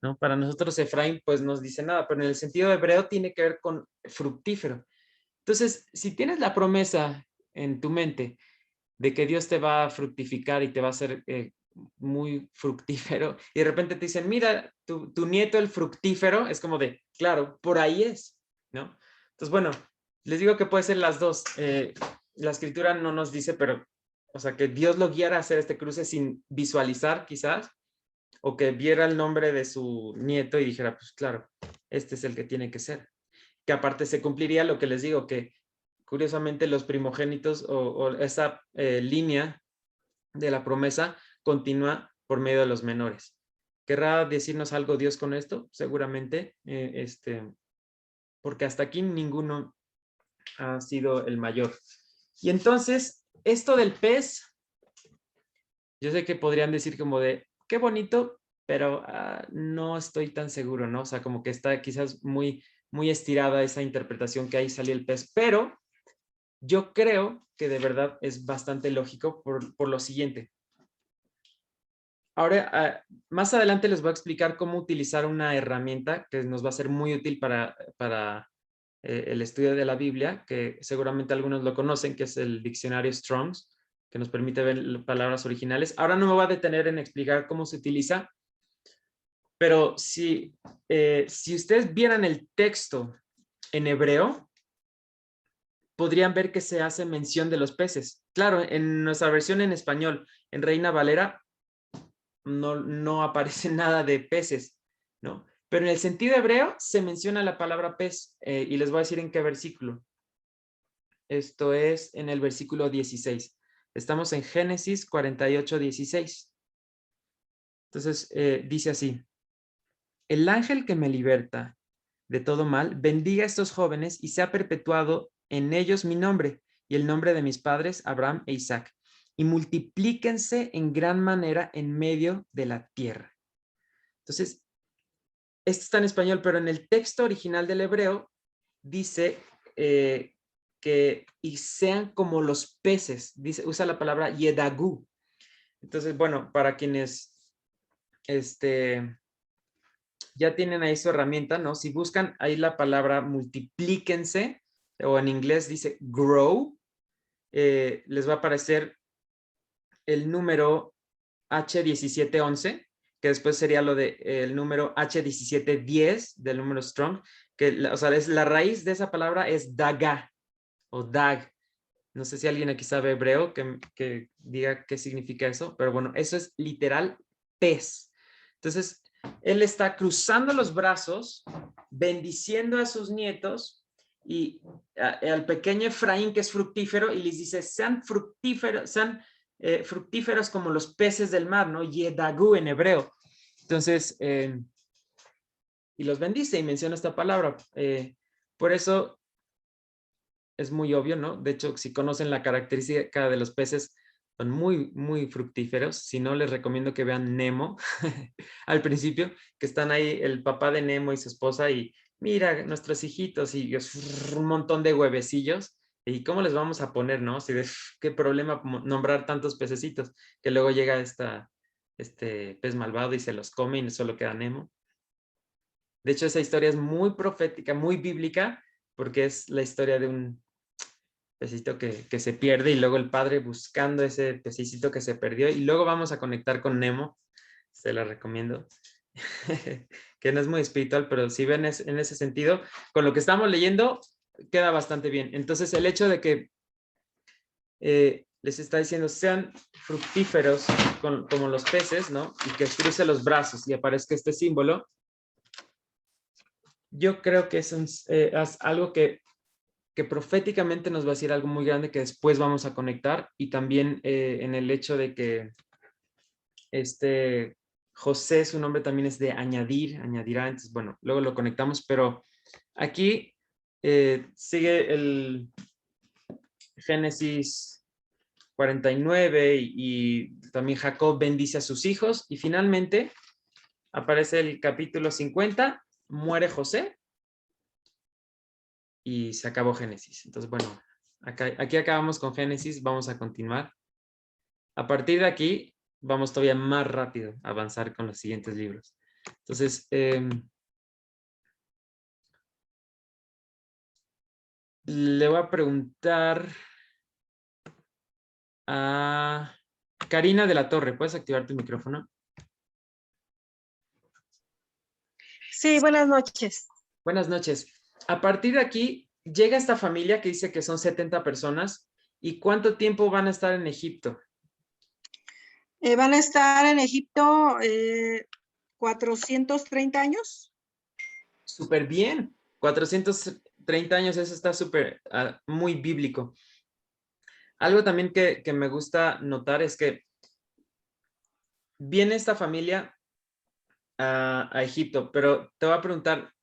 ¿no? Para nosotros Efraín pues nos dice nada, pero en el sentido hebreo tiene que ver con fructífero. Entonces, si tienes la promesa en tu mente de que Dios te va a fructificar y te va a hacer muy fructífero, y de repente te dicen, mira, tu nieto el fructífero, es como de, claro, por ahí es, ¿no? Entonces, bueno, les digo que puede ser las dos. La escritura no nos dice, pero, o sea, que Dios lo guiara a hacer este cruce sin visualizar quizás, o que viera el nombre de su nieto y dijera, pues claro, este es el que tiene que ser. Que aparte se cumpliría lo que les digo, que curiosamente los primogénitos o esa línea de la promesa continúa por medio de los menores. ¿Querrá decirnos algo Dios con esto? Seguramente, porque hasta aquí ninguno ha sido el mayor. Y entonces, esto del pez, yo sé que podrían decir como de, qué bonito, pero no estoy tan seguro, ¿no? O sea, como que está quizás muy, muy estirada esa interpretación que ahí salió el pez, pero yo creo que de verdad es bastante lógico por lo siguiente. Ahora, más adelante les voy a explicar cómo utilizar una herramienta que nos va a ser muy útil para el estudio de la Biblia, que seguramente algunos lo conocen, que es el diccionario Strong's, que nos permite ver palabras originales. Ahora no me voy a detener en explicar cómo se utiliza, pero si ustedes vieran el texto en hebreo, podrían ver que se hace mención de los peces. Claro, en nuestra versión en español, en Reina Valera, no aparece nada de peces, ¿no? Pero en el sentido hebreo se menciona la palabra pez, y les voy a decir en qué versículo. Esto es en el versículo 16. Estamos en Génesis 48, 16. Entonces, dice así: el ángel que me liberta de todo mal, bendiga a estos jóvenes y sea perpetuado en ellos mi nombre y el nombre de mis padres, Abraham e Isaac, y multiplíquense en gran manera en medio de la tierra. Entonces, esto está en español, pero en el texto original del hebreo dice que y sean como los peces, dice, usa la palabra yedagu. Entonces, bueno, para quienes ya tienen ahí su herramienta, ¿no? Si buscan ahí la palabra multiplíquense, o en inglés dice grow, les va a aparecer el número H1711, que después sería lo de el número H1710 del número strong, que o sea, es la raíz de esa palabra es daga o dag. No sé si alguien aquí sabe hebreo que diga qué significa eso, pero bueno, eso es literal pez. Entonces, él está cruzando los brazos, bendiciendo a sus nietos y al pequeño Efraín, que es fructífero, y les dice, sean fructíferos como los peces del mar, ¿no? Yedagu en hebreo. Entonces, y los bendice y menciona esta palabra. Por eso es muy obvio, ¿no? De hecho, si conocen la característica de los peces, son muy, muy fructíferos. Si no, les recomiendo que vean Nemo al principio, que están ahí el papá de Nemo y su esposa y mira, nuestros hijitos y un montón de huevecillos. ¿Y cómo les vamos a poner, no? Así de, qué problema nombrar tantos pececitos, que luego llega este pez malvado y se los come y solo queda Nemo. De hecho, esa historia es muy profética, muy bíblica, porque es la historia de un pececito que se pierde y luego el padre buscando ese pececito que se perdió, y luego vamos a conectar con Nemo, se la recomiendo, que no es muy espiritual, pero si ven en ese sentido, con lo que estamos leyendo, queda bastante bien. Entonces, el hecho de que les está diciendo, sean fructíferos como los peces, ¿no? Y que cruce los brazos y aparezca este símbolo, yo creo que es algo que proféticamente nos va a decir algo muy grande que después vamos a conectar, y también en el hecho de que José, su nombre también es de añadirá, entonces bueno, luego lo conectamos, pero aquí sigue el Génesis 49 y también Jacob bendice a sus hijos, y finalmente aparece el capítulo 50, muere José, y se acabó Génesis. Entonces, bueno, aquí acabamos con Génesis, vamos a continuar. A partir de aquí, vamos todavía más rápido a avanzar con los siguientes libros. Entonces, le voy a preguntar a Karina de la Torre, ¿puedes activar tu micrófono? Sí, buenas noches. Buenas noches. A partir de aquí, llega esta familia que dice que son 70 personas. ¿Y cuánto tiempo van a estar en Egipto? Van a estar en Egipto 430 años. Súper bien. 430 años, eso está súper, muy bíblico. Algo también que me gusta notar es que viene esta familia a Egipto, pero te voy a preguntar,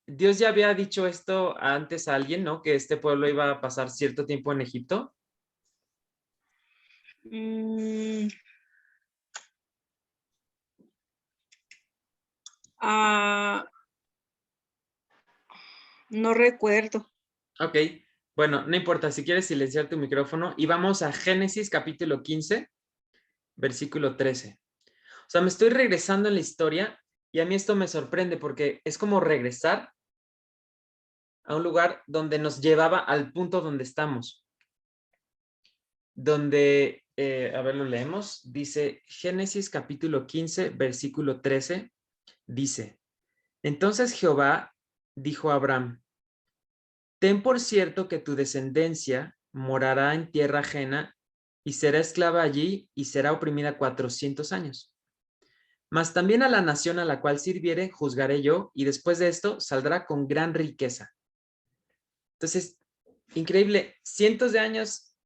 Dios ya había dicho esto antes a alguien, ¿no? Que este pueblo iba a pasar cierto tiempo en Egipto. No recuerdo. Ok, bueno, no importa, si quieres silenciar tu micrófono, y vamos a Génesis capítulo 15, versículo 13. O sea, me estoy regresando en la historia y a mí esto me sorprende porque es como regresar a un lugar donde nos llevaba al punto donde estamos. Donde, a ver, lo leemos. Dice Génesis capítulo 15, versículo 13. Dice, entonces Jehová dijo a Abraham, ten por cierto que tu descendencia morará en tierra ajena y será esclava allí y será oprimida 400 años. Mas también a la nación a la cual sirviere juzgaré yo, y después de esto saldrá con gran riqueza. Entonces, increíble, cientos de años,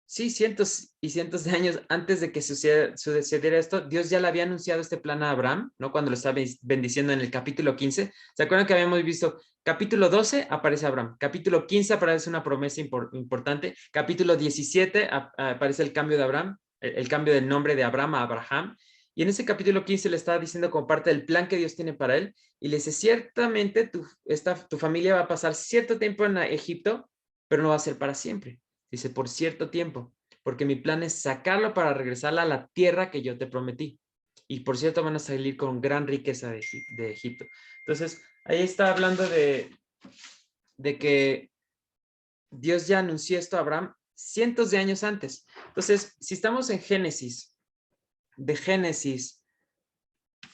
sí, cientos y cientos de años antes de que sucediera esto, Dios ya le había anunciado este plan a Abraham, ¿no? Cuando lo estaba bendiciendo en el capítulo 15. ¿Se acuerdan que habíamos visto? Capítulo 12 aparece Abraham, capítulo 15 aparece una promesa importante, capítulo 17 aparece el cambio de Abraham, el cambio del nombre de Abraham a Abraham, y en ese capítulo 15 le estaba diciendo como parte del plan que Dios tiene para él, y le dice, ciertamente tu familia va a pasar cierto tiempo en Egipto, pero no va a ser para siempre. Dice, por cierto tiempo, porque mi plan es sacarlo para regresarla a la tierra que yo te prometí. Y por cierto van a salir con gran riqueza de Egipto. Entonces, ahí está hablando de que Dios ya anunció esto a Abraham cientos de años antes. Entonces, si estamos en Génesis, de Génesis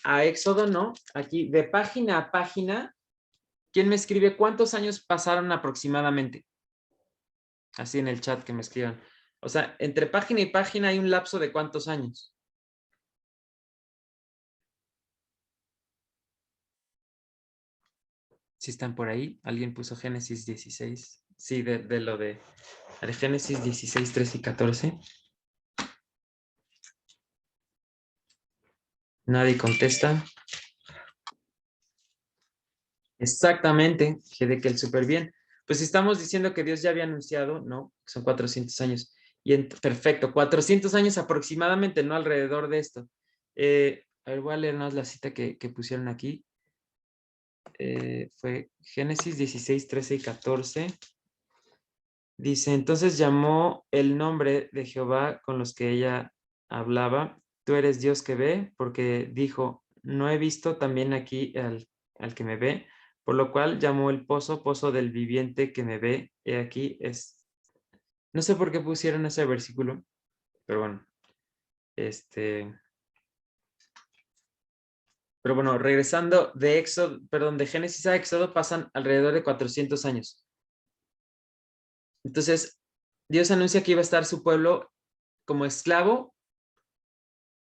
a Éxodo, ¿no? Aquí, de página a página, ¿quién me escribe cuántos años pasaron aproximadamente? Así en el chat que me escriban. O sea, entre página y página hay un lapso de ¿cuántos años? Si están por ahí, alguien puso Génesis 16. Sí, de lo de Génesis 16, 13 y 14. Nadie contesta. Exactamente, Gedekel, súper bien. Pues estamos diciendo que Dios ya había anunciado, ¿no? Son 400 años. Perfecto, 400 años aproximadamente, ¿no? Alrededor de esto. A ver, voy a leernos la cita que pusieron aquí. Fue Génesis 16, 13 y 14. Dice, entonces llamó el nombre de Jehová con los que ella hablaba. Tú eres Dios que ve, porque dijo, no he visto también aquí al que me ve, por lo cual llamó el pozo del viviente que me ve. He aquí es. No sé por qué pusieron ese versículo, pero bueno. Pero bueno, regresando de Génesis a Éxodo pasan alrededor de 400 años. Entonces, Dios anuncia que iba a estar su pueblo como esclavo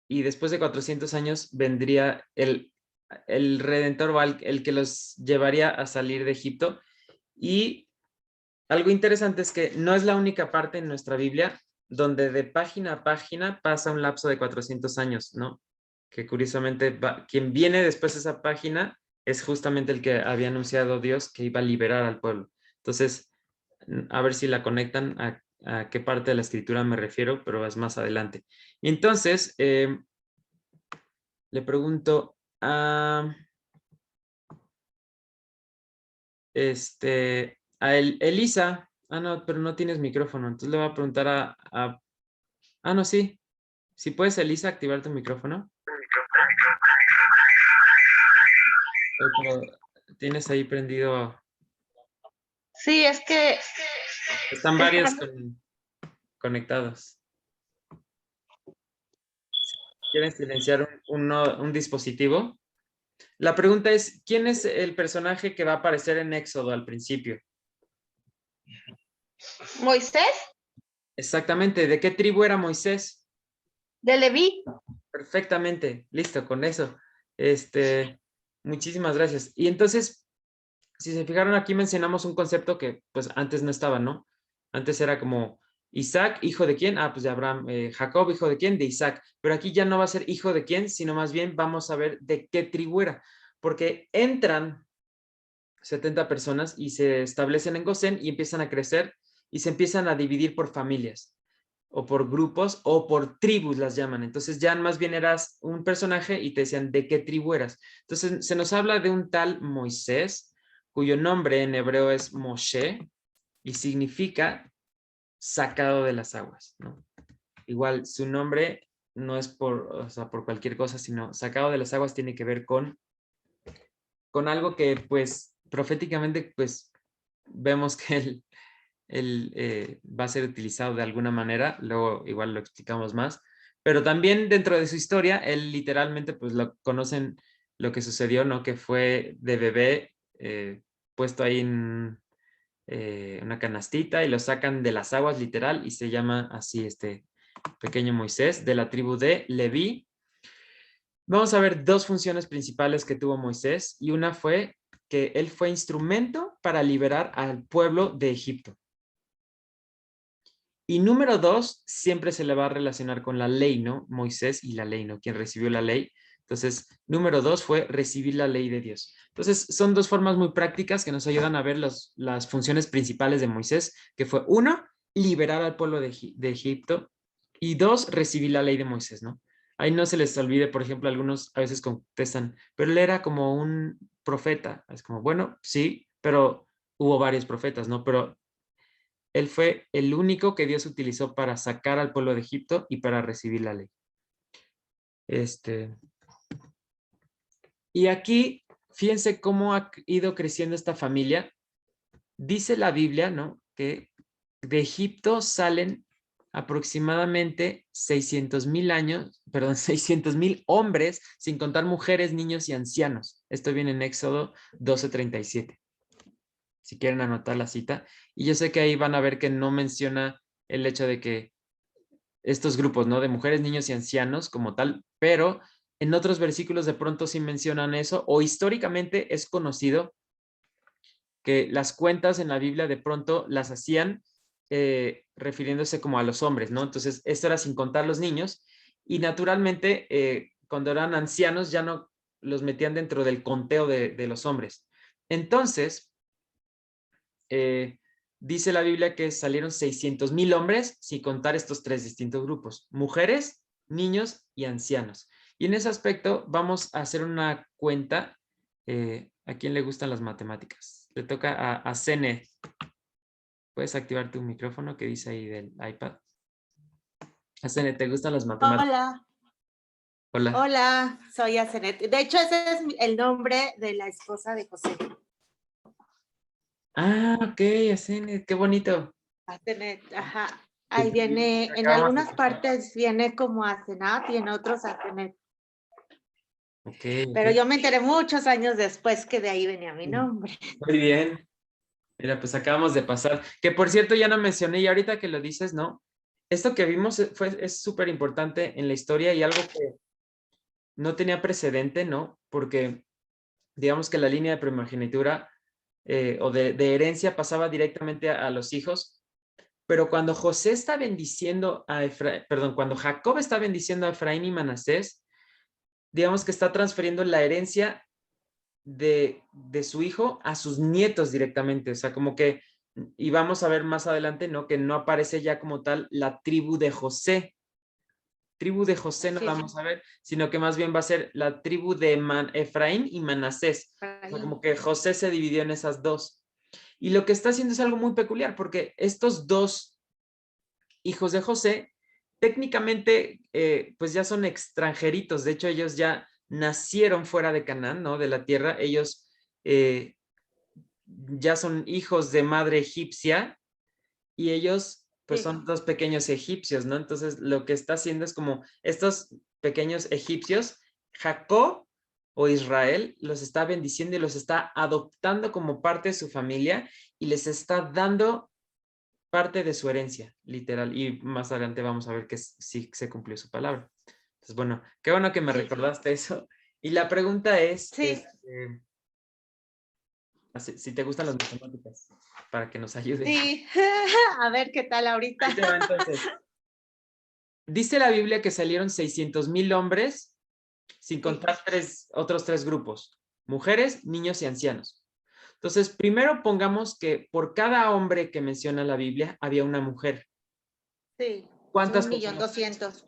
y después de 400 años vendría el Redentor o el que los llevaría a salir de Egipto. Y algo interesante es que no es la única parte en nuestra Biblia donde de página a página pasa un lapso de 400 años, ¿no? Que curiosamente quien viene después de esa página es justamente el que había anunciado Dios que iba a liberar al pueblo. Entonces, a ver si la conectan a qué parte de la escritura me refiero, pero es más adelante. Y entonces, le pregunto a Elisa. No, pero no tienes micrófono, entonces le voy a preguntar no, sí. Si puedes, Elisa, activar tu micrófono. Pero tienes ahí prendido. Sí, es que Están varios conectados. ¿Quieren silenciar un dispositivo? La pregunta es, ¿quién es el personaje que va a aparecer en Éxodo al principio? Moisés Exactamente. ¿De qué tribu era Moisés? de Leví. Perfectamente. Listo, con eso. Muchísimas gracias. Y entonces, si se fijaron, aquí mencionamos un concepto que pues antes no estaba, ¿no? Antes era como Isaac, ¿hijo de quién? Pues de Abraham. Jacob, ¿hijo de quién? De Isaac. Pero aquí ya no va a ser hijo de quién, sino más bien vamos a ver de qué tribu era. Porque entran 70 personas y se establecen en Gosén y empiezan a crecer y se empiezan a dividir por familias o por grupos o por tribus las llaman. Entonces ya más bien eras un personaje y te decían de qué tribu eras. Entonces se nos habla de un tal Moisés, cuyo nombre en hebreo es Moshe y significa sacado de las aguas, ¿no? Igual su nombre no es por cualquier cosa, sino sacado de las aguas tiene que ver con algo que pues proféticamente pues vemos que él va a ser utilizado de alguna manera, luego igual lo explicamos más, pero también dentro de su historia, él literalmente pues lo conocen lo que sucedió, ¿no? Que fue de bebé, puesto ahí en una canastita y lo sacan de las aguas literal y se llama así este pequeño Moisés de la tribu de Leví. Vamos a ver dos funciones principales que tuvo Moisés y una fue que él fue instrumento para liberar al pueblo de Egipto. Y número dos, siempre se le va a relacionar con la ley, ¿no? Moisés y la ley, ¿no? Quien recibió la ley. Entonces, número dos fue recibir la ley de Dios. Entonces, son dos formas muy prácticas que nos ayudan a ver las funciones principales de Moisés, que fue uno, liberar al pueblo de Egipto y dos, recibir la ley de Moisés, ¿no? Ahí no se les olvide, por ejemplo, algunos a veces contestan, pero él era como un profeta. Es como, bueno, sí, pero hubo varios profetas, ¿no? Pero él fue el único que Dios utilizó para sacar al pueblo de Egipto y para recibir la ley. Y aquí, fíjense cómo ha ido creciendo esta familia. Dice la Biblia, ¿no? Que de Egipto salen aproximadamente 600,000 hombres, sin contar mujeres, niños y ancianos. Esto viene en Éxodo 12:37. Si quieren anotar la cita. Y yo sé que ahí van a ver que no menciona el hecho de que estos grupos, ¿no? De mujeres, niños y ancianos como tal, pero en otros versículos de pronto sí mencionan eso, o históricamente es conocido que las cuentas en la Biblia de pronto las hacían refiriéndose como a los hombres, ¿no? Entonces, esto era sin contar los niños, y naturalmente cuando eran ancianos ya no los metían dentro del conteo de los hombres. Entonces, dice la Biblia que salieron 600,000 hombres sin contar estos tres distintos grupos: mujeres, niños y ancianos. Y en ese aspecto vamos a hacer una cuenta. ¿A quién le gustan las matemáticas? Le toca a Zenet. ¿Puedes activar tu micrófono que dice ahí del iPad? A Zenet, ¿te gustan las matemáticas? Hola. Hola. Hola, soy Asenet. De hecho, ese es el nombre de la esposa de José. Ah, ok, Asenet, qué bonito. Asenet, ajá. Ahí viene, en algunas partes viene como Asenat y en otros Asenet. Okay, Pero okay. yo me enteré muchos años después que de ahí venía mi nombre. Muy bien. Mira, pues acabamos de pasar. Que por cierto ya no mencioné, y ahorita que lo dices, ¿no? Esto que vimos es súper importante en la historia y algo que no tenía precedente, ¿no? Porque digamos que la línea de primogenitura o de herencia pasaba directamente a los hijos, pero cuando José está bendiciendo a cuando Jacob está bendiciendo a Efraín y Manasés, digamos que está transfiriendo la herencia de su hijo a sus nietos directamente. O sea, como que, y vamos a ver más adelante, ¿no? Que no aparece ya como tal la tribu de José. Tribu de José no la vamos a ver, sino que más bien va a ser la tribu de Efraín y Manasés. O sea, como que José se dividió en esas dos. Y lo que está haciendo es algo muy peculiar, porque estos dos hijos de José, técnicamente, pues ya son extranjeritos. De hecho, ellos ya nacieron fuera de Canaán, ¿no? De la tierra. Ellos ya son hijos de madre egipcia y ellos pues son dos pequeños egipcios, ¿no? Entonces lo que está haciendo es como estos pequeños egipcios, Jacob o Israel los está bendiciendo y los está adoptando como parte de su familia y les está dando parte de su herencia, literal. Y más adelante vamos a ver que sí se cumplió su palabra. Entonces, bueno, qué bueno que me recordaste eso. Y la pregunta es, si te gustan las matemáticas, para que nos ayude. Sí, a ver qué tal ahorita. Ahí te va, entonces. Dice la Biblia que salieron 600,000 hombres, sin contar otros tres grupos: mujeres, niños y ancianos. Entonces, primero pongamos que por cada hombre que menciona la Biblia había una mujer. Sí. ¿Cuántas? 1,200,000.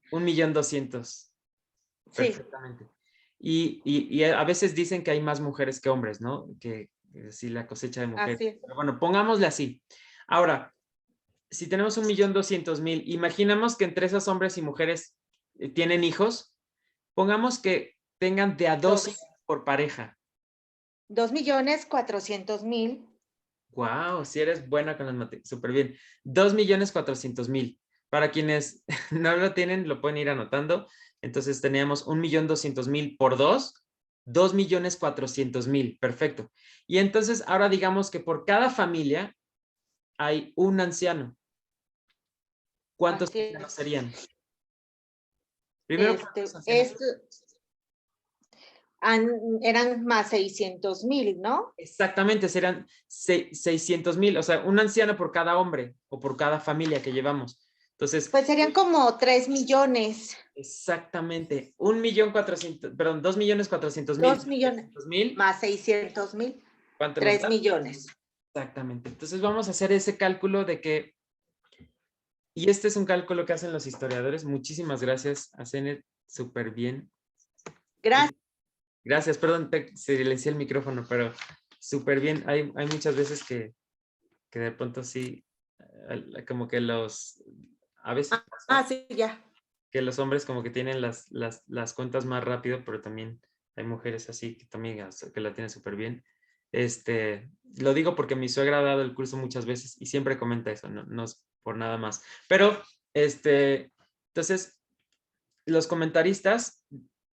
1,200,000. Perfectamente. Sí. Y a veces dicen que hay más mujeres que hombres, ¿no? Que sí, la cosecha de mujeres. Así es. Pero bueno, pongámosle así. Ahora, si tenemos 1,200,000, imaginamos que entre esos hombres y mujeres tienen hijos, pongamos que tengan de a 2 hijos por pareja. 2,400,000. Wow, si eres buena con las matemáticas, súper bien. 2,400,000. Para quienes no lo tienen, lo pueden ir anotando. Entonces teníamos 1,200,000 por 2, 2,400,000. Perfecto. Y entonces ahora digamos que por cada familia hay un anciano. ¿Cuántos Así es. ancianos serían? Primero, ¿cuántos ancianos? Eran más 600,000, ¿no? Exactamente, serán 600,000, o sea, un anciano por cada hombre o por cada familia que llevamos. Entonces, Pues serían como 3 millones. exactamente, 2,400,000. 2 millones 600,000. más 600,000, ¿Cuánto nos 3 da? millones. Exactamente. Entonces vamos a hacer ese cálculo de que, y este es un cálculo que hacen los historiadores. Muchísimas gracias, hacen súper bien. Gracias. Gracias, perdón, te silencié el micrófono, pero súper bien. Hay muchas veces que de pronto sí, como que a veces pasa Sí, ya. que los hombres como que tienen las cuentas más rápido, pero también hay mujeres así que también que la tienen súper bien. Lo digo porque mi suegra ha dado el curso muchas veces y siempre comenta eso, no es por nada más. Pero, entonces, los comentaristas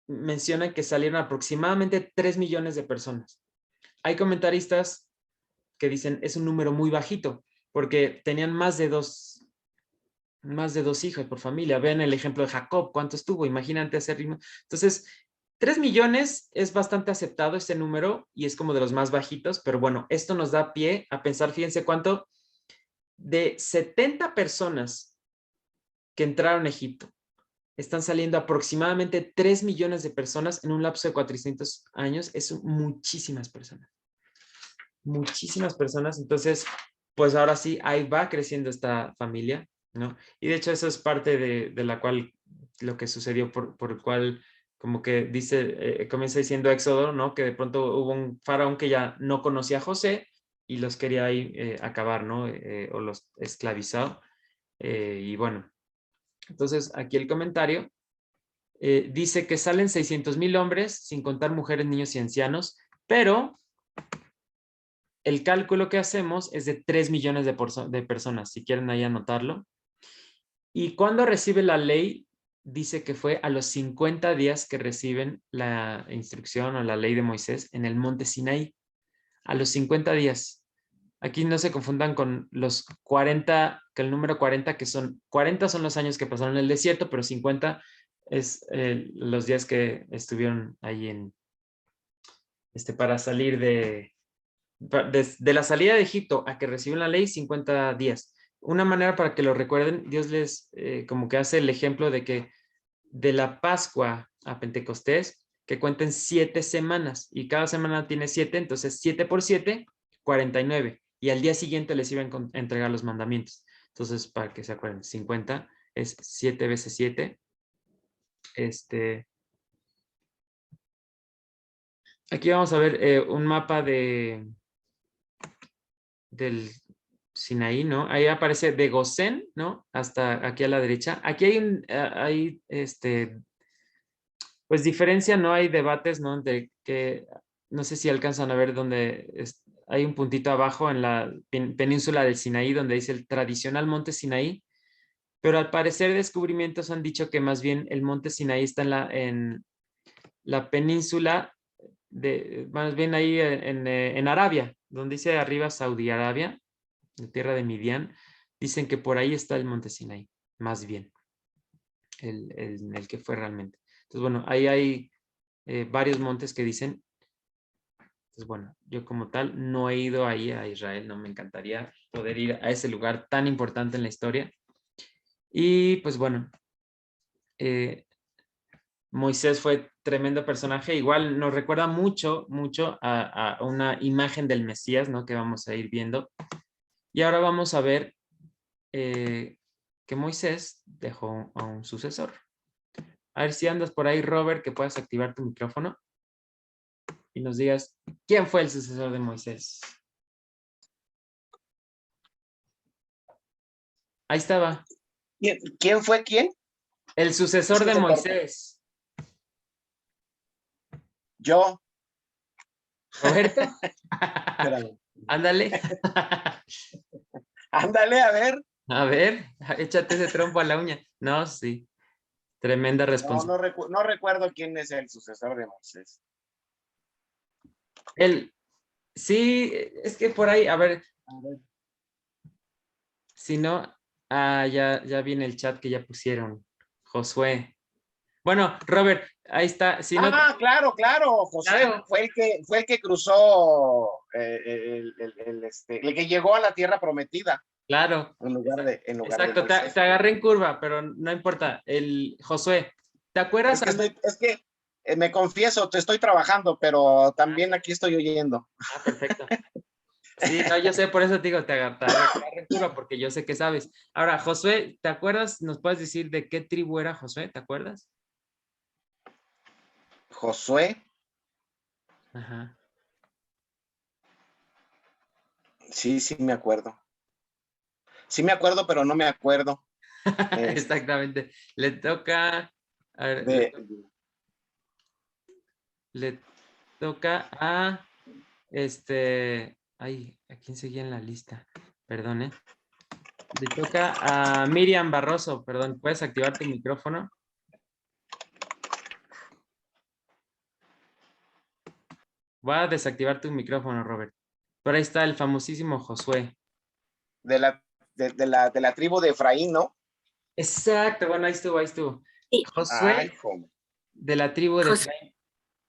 mencionan que salieron aproximadamente 3 millones de personas. Hay comentaristas que dicen es un número muy bajito porque tenían más de dos hijos por familia. Vean el ejemplo de Jacob, ¿cuántos tuvo? Imagínate hacer. Entonces, 3 millones es bastante aceptado este número y es como de los más bajitos, pero bueno, esto nos da pie a pensar, fíjense cuánto, de 70 personas que entraron a Egipto, están saliendo aproximadamente 3 millones de personas en un lapso de 400 años. Es muchísimas personas. Muchísimas personas. Entonces, pues ahora sí, ahí va creciendo esta familia, ¿no? Y de hecho eso es parte de la cual, lo que sucedió por el cual, como que dice, comienza diciendo Éxodo, ¿no? Que de pronto hubo un faraón que ya no conocía a José y los quería ahí acabar, ¿no? O los esclavizó. Y bueno, entonces aquí el comentario dice que salen 600,000 hombres, sin contar mujeres, niños y ancianos, pero el cálculo que hacemos es de 3 millones de personas, si quieren ahí anotarlo. Y cuando recibe la ley, dice que fue a los 50 días que reciben la instrucción o la ley de Moisés en el monte Sinaí. A los 50 días. Aquí no se confundan con los 40, que el número 40, que son 40 son los años que pasaron en el desierto, pero 50 es los días que estuvieron ahí para salir de la salida de Egipto a que reciben la ley, 50 días. Una manera para que lo recuerden, Dios les como que hace el ejemplo de que de la Pascua a Pentecostés, que cuenten 7 semanas y cada semana tiene 7, entonces 7 por 7, 49. Y al día siguiente les iban a entregar los mandamientos. Entonces, para que se acuerden, 50 es 7 veces 7. Aquí vamos a ver un mapa del Sinaí, ¿no? Ahí aparece de Gosén, ¿no? Hasta aquí a la derecha. Aquí hay pues diferencia, ¿no? Hay debates, ¿no? De que, no sé si alcanzan a ver donde hay un puntito abajo en la península del Sinaí donde dice el tradicional monte Sinaí, pero al parecer descubrimientos han dicho que más bien el monte Sinaí está en la península, más bien ahí en Arabia, donde dice arriba Saudi Arabia, la tierra de Midian, dicen que por ahí está el monte Sinaí, más bien, el que fue realmente. Entonces, bueno, ahí hay varios montes que dicen. Entonces, bueno, yo como tal no he ido ahí a Israel, no me encantaría poder ir a ese lugar tan importante en la historia. Y pues bueno, Moisés fue tremendo personaje, igual nos recuerda mucho a una imagen del Mesías, ¿no? Que vamos a ir viendo. Y ahora vamos a ver que Moisés dejó a un sucesor. A ver si andas por ahí, Robert, que puedas activar tu micrófono y nos digas quién fue el sucesor de Moisés. Ahí estaba. ¿Quién fue quién? El sucesor de Moisés. Yo. Roberto. Ándale. Ándale, a ver. A ver, échate ese trompo a la uña. No, sí. Tremenda responsabilidad. No recuerdo quién es el sucesor de Moisés. Sí, es que por ahí, a ver. Si no, ya viene el chat que ya pusieron. Josué. Bueno, Robert, ahí está. Si no, Claro, José Claro. fue el que cruzó, el que llegó a la tierra prometida claro. en lugar de Exacto, Moisés. te agarré en curva, pero no importa. El Josué, ¿te acuerdas? Me confieso, te estoy trabajando, pero también aquí estoy oyendo. Perfecto. Sí, no, yo sé, por eso te digo, te agarré en curva, porque yo sé que sabes. Ahora, Josué, ¿te acuerdas? ¿Nos puedes decir de qué tribu era Josué? ¿Te acuerdas? Josué, Ajá. sí me acuerdo. Sí me acuerdo, pero no me acuerdo. Exactamente. Le toca. A ver, le toca a. Ay, ¿a quién seguía en la lista? Perdón, ¿eh? Le toca a Miriam Barroso, perdón. ¿Puedes activar tu micrófono? Voy a desactivar tu micrófono, Robert. Por ahí está el famosísimo Josué. De la tribu de Efraín, ¿no? Exacto, bueno, ahí estuvo. Josué, de la tribu de Efraín.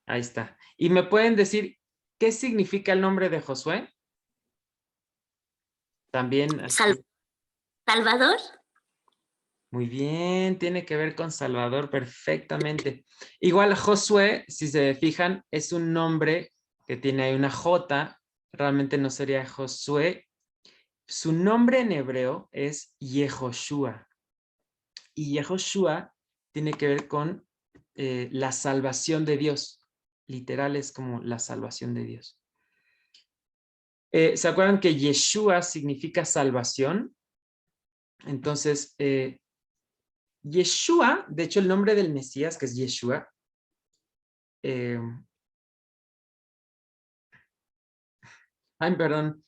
Ahí está. ¿Y me pueden decir qué significa el nombre de Josué? También. ¿Salvador? Muy bien, tiene que ver con Salvador perfectamente. Igual Josué, si se fijan, es un nombre que tiene ahí una J, realmente no sería Josué. Su nombre en hebreo es Yehoshua. Y Yehoshua tiene que ver con la salvación de Dios. Literal es como la salvación de Dios. ¿Se acuerdan que Yeshua significa salvación? Entonces, Yeshua, de hecho el nombre del Mesías, que es Yeshua, perdón,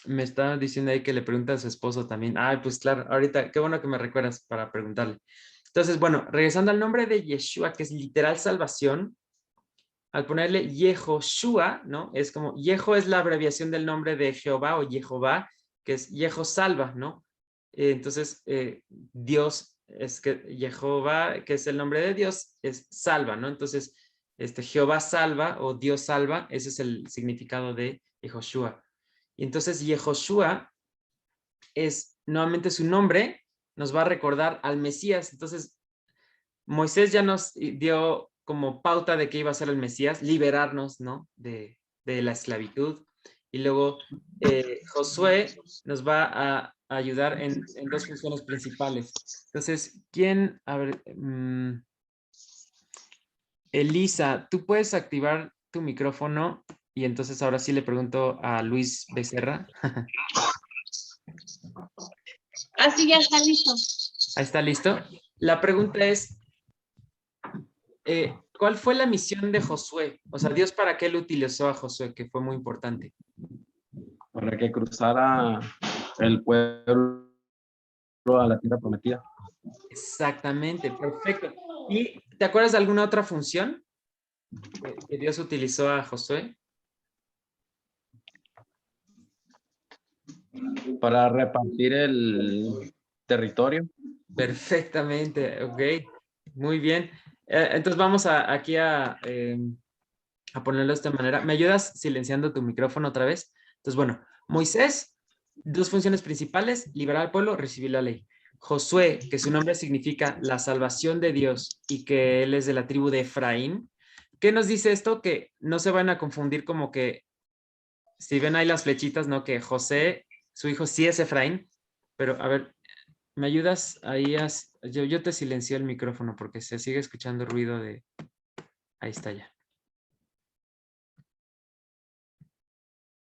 me estaba diciendo ahí que le pregunta a su esposo también. Pues claro, ahorita, qué bueno que me recuerdas para preguntarle. Entonces, bueno, regresando al nombre de Yeshua, que es literal salvación, al ponerle Yehoshua, ¿no? Es como, Yeho es la abreviación del nombre de Jehová o Jehová, que es Yeho salva, ¿no? Entonces, Dios es que Jehová, que es el nombre de Dios, es salva, ¿no? Entonces, Jehová salva o Dios salva, ese es el significado de Yehoshua. Y entonces Yehoshua es nuevamente su nombre, nos va a recordar al Mesías. Entonces, Moisés ya nos dio como pauta de que iba a ser el Mesías, liberarnos, ¿no? de la esclavitud. Y luego Josué nos va a ayudar en dos funciones principales. Entonces, ¿quién? A ver, Elisa, ¿tú puedes activar tu micrófono? Y entonces ahora sí le pregunto a Luis Becerra. Así ya está listo. Ahí está listo. La pregunta es, ¿cuál fue la misión de Josué? O sea, Dios, ¿para qué lo utilizó a Josué? Que fue muy importante. Para que cruzara el pueblo a la tierra prometida. Exactamente, perfecto. ¿Y te acuerdas de alguna otra función que Dios utilizó a Josué? Para repartir el territorio. Perfectamente, ok. Muy bien. Entonces vamos aquí a ponerlo de esta manera. ¿Me ayudas silenciando tu micrófono otra vez? Entonces, bueno, Moisés, dos funciones principales, liberar al pueblo, recibir la ley. Josué, que su nombre significa la salvación de Dios y que él es de la tribu de Efraín. ¿Qué nos dice esto? Que no se van a confundir como que, si ven ahí las flechitas, ¿no? Que José, su hijo sí es Efraín, pero a ver, ¿me ayudas ahí? Yo te silencio el micrófono porque se sigue escuchando ruido de... Ahí está ya.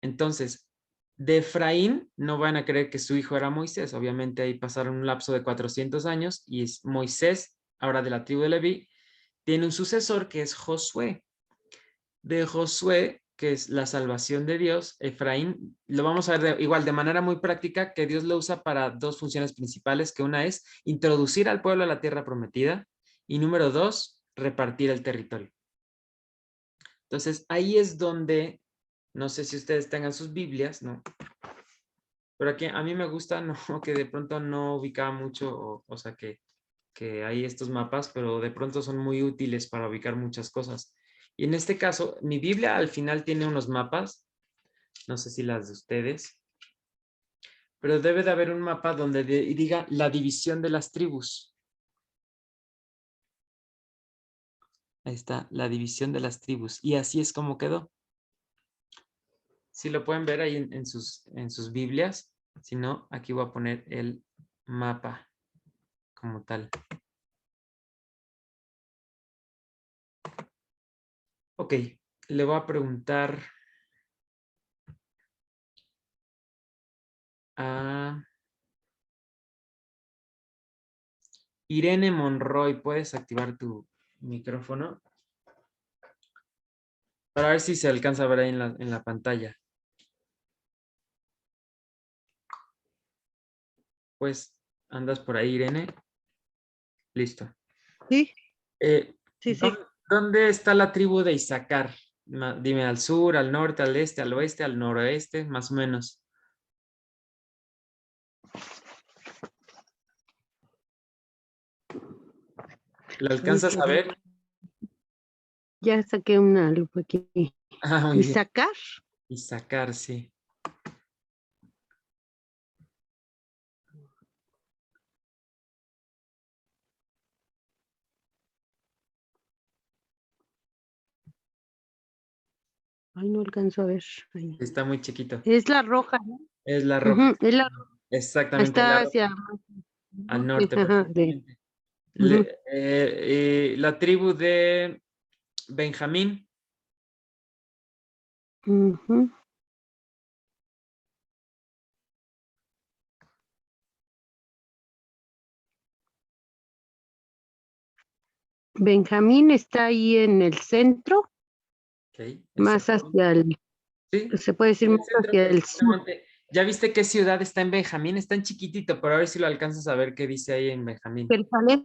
Entonces, de Efraín no van a creer que su hijo era Moisés. Obviamente ahí pasaron un lapso de 400 años y es Moisés, ahora de la tribu de Leví, tiene un sucesor que es Josué. De Josué, que es la salvación de Dios, Efraín, lo vamos a ver igual de manera muy práctica, que Dios lo usa para dos funciones principales, que una es introducir al pueblo a la tierra prometida y número dos, repartir el territorio. Entonces, ahí es donde, no sé si ustedes tengan sus Biblias, ¿no? Pero aquí a mí me gusta, ¿no? Que de pronto no ubicaba mucho, o sea, que hay estos mapas, pero de pronto son muy útiles para ubicar muchas cosas. Y en este caso, mi Biblia al final tiene unos mapas, no sé si las de ustedes, pero debe de haber un mapa donde diga la división de las tribus. Ahí está, la división de las tribus. Y así es como quedó. Si lo pueden ver ahí en sus Biblias. Si no, aquí voy a poner el mapa como tal. Ok, le voy a preguntar a Irene Monroy. ¿Puedes activar tu micrófono? Para ver si se alcanza a ver ahí en la pantalla. Pues, ¿andas por ahí, Irene? Listo. Sí, sí, sí. ¿Dónde está la tribu de Isaacar? Dime, ¿al sur, al norte, al este, al oeste, al noroeste? Más o menos. ¿La alcanzas a ver? Ya saqué una lupa aquí. Ah, muy ¿Y bien. sacar? Isaacar, sí. Ay, no alcanzo a ver. Ahí. Está muy chiquito. Es la roja, ¿no? Es la roja. Es la roja. Exactamente. Está La hacia roja. Al norte, ajá, perfectamente. La tribu de Benjamín. Benjamín está ahí en el centro, Okay, más hacia el, sí, se puede decir en el más centro, hacia el sur. perfectamente. ¿Ya viste qué ciudad está en Benjamín? Está en chiquitito, pero a ver si lo alcanzas a ver qué dice ahí en Benjamín. Jerusalén.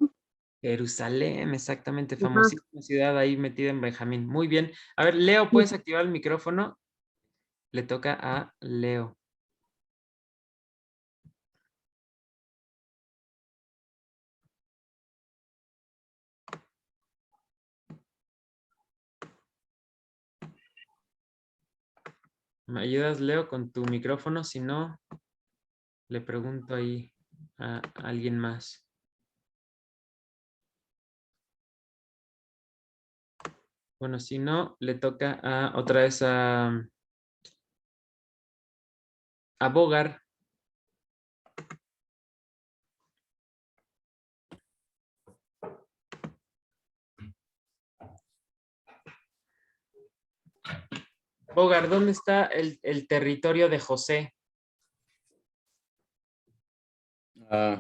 Jerusalén, exactamente, Ajá. famosísima ciudad ahí metida en Benjamín. Muy bien. A ver, Leo, ¿puedes activar el micrófono? Le toca a Leo. ¿Me ayudas, Leo, con tu micrófono? Si no, le pregunto ahí a alguien más. Bueno, si no, le toca otra vez a Bogar. Bogar, ¿dónde está el territorio de José?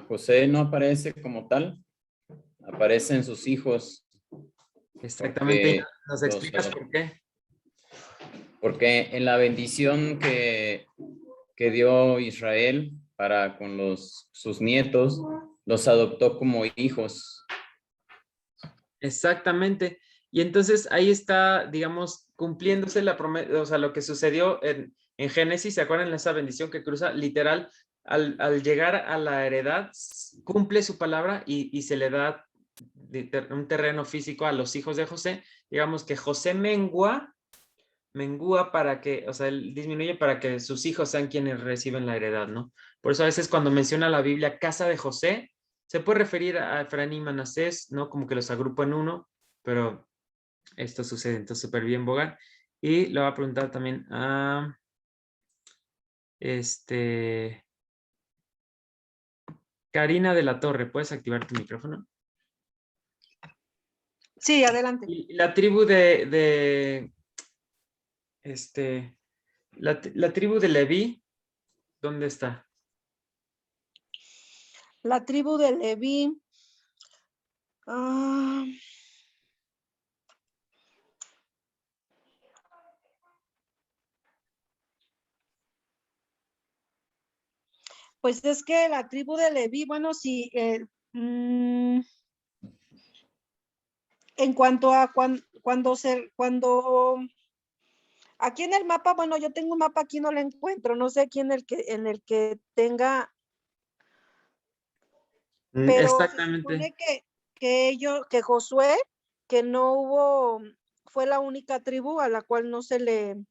José no aparece como tal, aparecen sus hijos. Exactamente. ¿Nos explicas por qué? Porque en la bendición que dio Israel para con sus nietos, los adoptó como hijos. Exactamente. Y entonces ahí está, digamos, cumpliéndose la promesa, o sea, lo que sucedió en Génesis. ¿Se acuerdan de esa bendición que cruza? Literal, al llegar a la heredad, cumple su palabra y se le da un terreno físico a los hijos de José. Digamos que José mengua para que, o sea, él disminuye para que sus hijos sean quienes reciben la heredad, ¿no? Por eso a veces cuando menciona la Biblia casa de José, se puede referir a Efraín y Manasés, ¿no? Como que los agrupa en uno, pero esto sucede entonces súper bien, Bogar. Y le voy a preguntar también a Karina de la Torre, ¿puedes activar tu micrófono? Sí, adelante. Y la tribu la tribu de Leví, ¿dónde está? La tribu de Leví. Pues es que la tribu de Leví, bueno, sí, en cuanto a cuando Aquí en el mapa, bueno, yo tengo un mapa aquí, no lo encuentro. No sé aquí en el que tenga, pero se Exactamente. supone que Josué, que no hubo, fue la única tribu a la cual no se le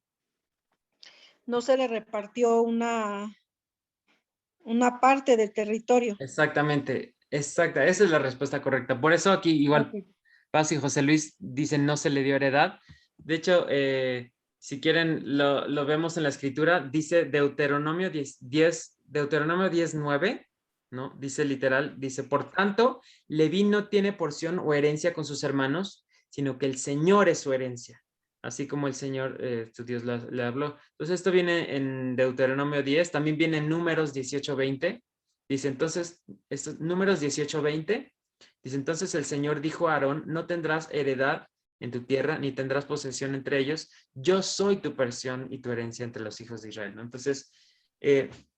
repartió una parte del territorio. Exactamente. Exacta. Esa es la respuesta correcta. Por eso aquí igual Ok. Paz y José Luis dicen no se le dio heredad. De hecho, si quieren, lo vemos en la escritura. Dice Deuteronomio 10, Deuteronomio 10:9, ¿no? Dice literal, dice, por tanto, Leví no tiene porción o herencia con sus hermanos, sino que el Señor es su herencia. Así como el Señor, tu Dios le habló. Entonces esto viene en Deuteronomio 10, también viene en Números 18:20. Dice entonces, estos Números 18:20. Dice, entonces el Señor dijo a Aarón, no tendrás heredad en tu tierra, ni tendrás posesión entre ellos. Yo soy tu porción y tu herencia entre los hijos de Israel, ¿no? Entonces,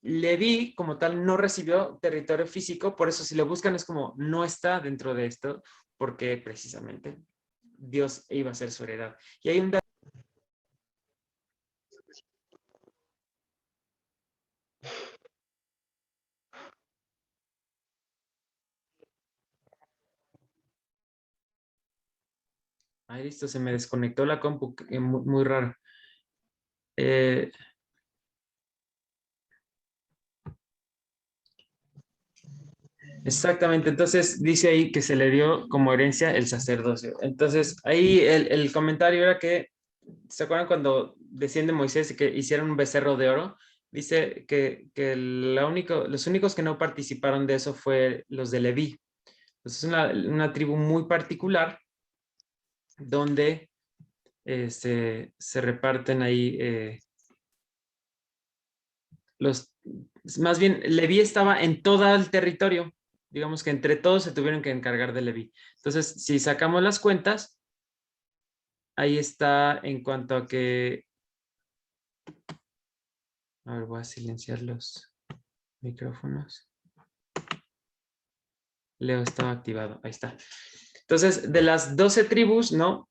Leví como tal no recibió territorio físico, por eso si lo buscan es como no está dentro de esto, porque precisamente Dios iba a ser su heredad. Y hay un dato. Ay, listo, se me desconectó la compu, muy, muy raro. Exactamente, entonces dice ahí que se le dio como herencia el sacerdocio. Entonces ahí el comentario era que, ¿se acuerdan cuando desciende Moisés y que hicieron un becerro de oro? Dice que los únicos que no participaron de eso fue los de Leví. Entonces es una tribu muy particular donde se reparten ahí más bien Leví estaba en todo el territorio. Digamos que entre todos se tuvieron que encargar de Leví. Entonces, si sacamos las cuentas, ahí está en cuanto a que... A ver, voy a silenciar los micrófonos. Leo estaba activado, ahí está. Entonces, de las 12 tribus, ¿no?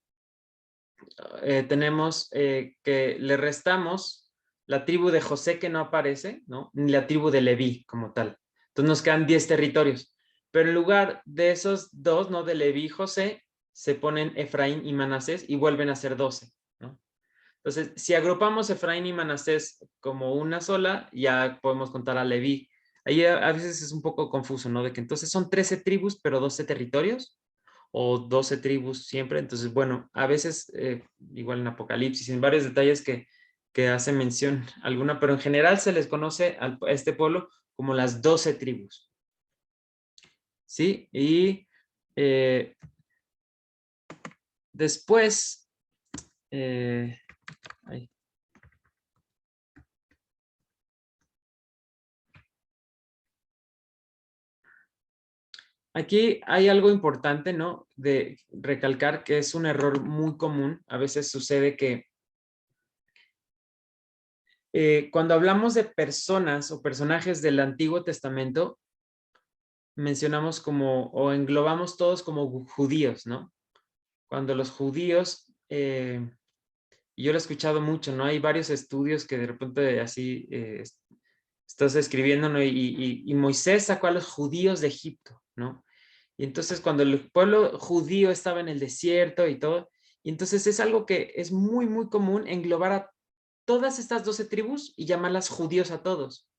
Tenemos que le restamos la tribu de José que no aparece, ¿no? Ni la tribu de Leví como tal. Entonces nos quedan 10 territorios. Pero en lugar de esos dos, ¿no? De Leví y José, se ponen Efraín y Manasés y vuelven a ser 12, ¿no? Entonces, si agrupamos Efraín y Manasés como una sola, ya podemos contar a Leví. Ahí a veces es un poco confuso, ¿no? De que entonces son 13 tribus, pero 12 territorios, o 12 tribus siempre. Entonces, bueno, a veces, igual en Apocalipsis, en varios detalles que hace mención alguna, pero en general se les conoce a este pueblo como las 12 tribus. ¿Sí? Y después, aquí hay algo importante, ¿no? De recalcar que es un error muy común. A veces sucede que cuando hablamos de personas o personajes del Antiguo Testamento, mencionamos como, o englobamos todos como judíos, ¿no? Cuando los judíos, y yo lo he escuchado mucho, ¿no? Hay varios estudios que de repente así estás escribiendo, ¿no? Y Moisés sacó a los judíos de Egipto, ¿no? Y entonces cuando el pueblo judío estaba en el desierto y todo, y entonces es algo que es muy, muy común englobar a todas estas 12 tribus y llamarlas judíos a todos.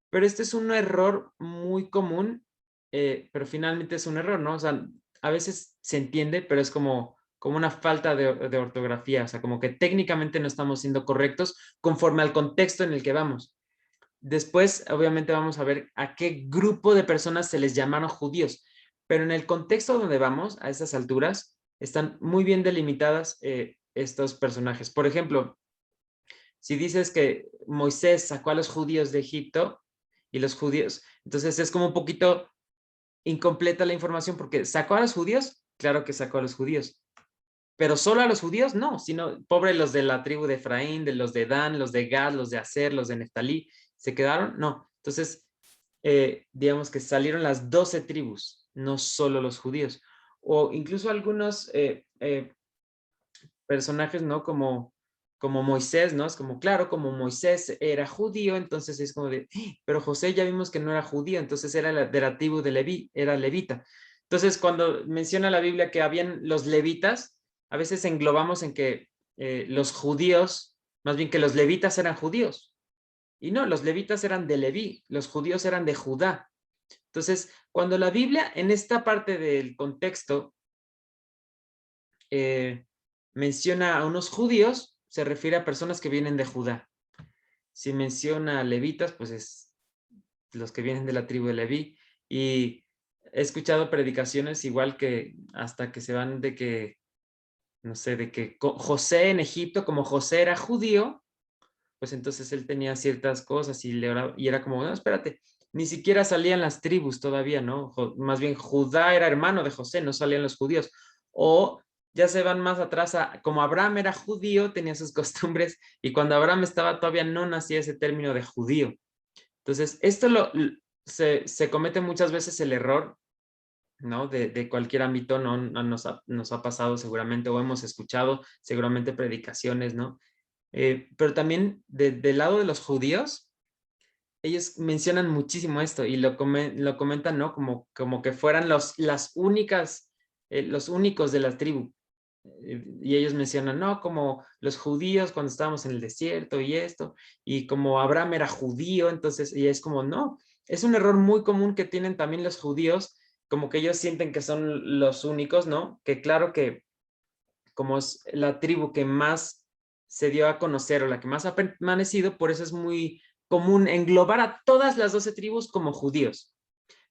Pero este es un error muy común, pero finalmente es un error, ¿no? O sea, a veces se entiende, pero es como una falta de ortografía, o sea, como que técnicamente no estamos siendo correctos conforme al contexto en el que vamos. Después, obviamente, vamos a ver a qué grupo de personas se les llamaron judíos, pero en el contexto donde vamos, a estas alturas, están muy bien delimitadas estos personajes. Por ejemplo, si dices que Moisés sacó a los judíos de Egipto y los judíos, entonces es como un poquito incompleta la información porque sacó a los judíos, claro que sacó a los judíos, pero solo a los judíos no, sino pobre los de la tribu de Efraín, de los de Dan, los de Gad, los de Aser, los de Neftalí, ¿se quedaron? No. Entonces, digamos que salieron las 12 tribus, no solo los judíos. O incluso algunos personajes, ¿no? Como como Moisés, ¿no? Es como, claro, como Moisés era judío, entonces es como de, pero José ya vimos que no era judío, entonces era de la tribu de Leví, era levita. Entonces, cuando menciona la Biblia que habían los levitas, a veces englobamos en que los judíos, más bien que los levitas eran judíos. Y no, los levitas eran de Leví, los judíos eran de Judá. Entonces, cuando la Biblia en esta parte del contexto menciona a unos judíos, se refiere a personas que vienen de Judá. Si menciona a levitas, pues es los que vienen de la tribu de Leví. Y he escuchado predicaciones igual que hasta que se van de que, no sé, de que José en Egipto, como José era judío, pues entonces él tenía ciertas cosas y era como, no, espérate, ni siquiera salían las tribus todavía, ¿no? Más bien Judá era hermano de José, no salían los judíos. O ya se van más atrás, como Abraham era judío, tenía sus costumbres, y cuando Abraham estaba todavía no nacía ese término de judío. Entonces, esto se comete muchas veces el error, ¿no? De cualquier ámbito, ¿no? Nos ha pasado seguramente, o hemos escuchado seguramente predicaciones, ¿no? Pero también del lado de los judíos, ellos mencionan muchísimo esto y lo comentan, ¿no? Como que fueran los únicos de la tribu. Y ellos mencionan, no, como los judíos cuando estábamos en el desierto y esto, y como Abraham era judío, entonces, y es como, no, es un error muy común que tienen también los judíos, como que ellos sienten que son los únicos, ¿no? Que claro que como es la tribu que más se dio a conocer o la que más ha permanecido, por eso es muy común englobar a todas las 12 tribus como judíos.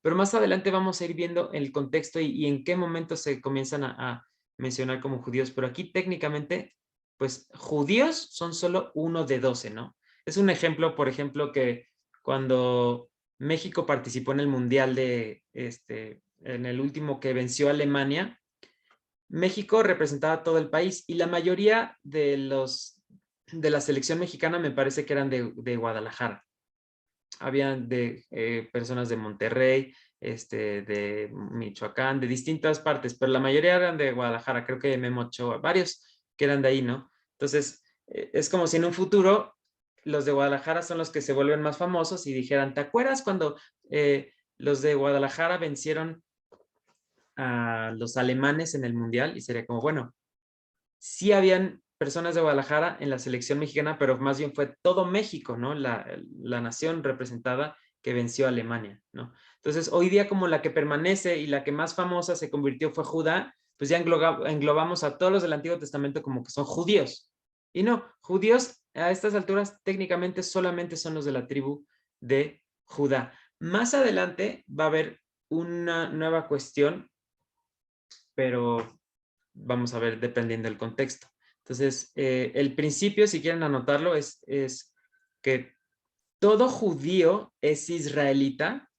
Pero más adelante vamos a ir viendo el contexto y en qué momento se comienzan a mencionar como judíos, pero aquí técnicamente, pues judíos son solo uno de 12, ¿no? Es un ejemplo, por ejemplo, que cuando México participó en el Mundial en el último que venció a Alemania, México representaba a todo el país y la mayoría de la selección mexicana me parece que eran de Guadalajara. Habían personas de Monterrey, de Michoacán, de distintas partes, pero la mayoría eran de Guadalajara, creo que de Memo Ochoa, varios que eran de ahí, ¿no? Entonces, es como si en un futuro los de Guadalajara son los que se vuelven más famosos y dijeran, ¿te acuerdas cuando los de Guadalajara vencieron a los alemanes en el Mundial? Y sería como, bueno, sí habían personas de Guadalajara en la selección mexicana, pero más bien fue todo México, ¿no? La nación representada que venció a Alemania, ¿no? Entonces, hoy día como la que permanece y la que más famosa se convirtió fue Judá, pues ya englobamos a todos los del Antiguo Testamento como que son judíos. Y no, judíos a estas alturas técnicamente solamente son los de la tribu de Judá. Más adelante va a haber una nueva cuestión, pero vamos a ver dependiendo del contexto. Entonces, el principio, si quieren anotarlo, es que todo judío es israelita,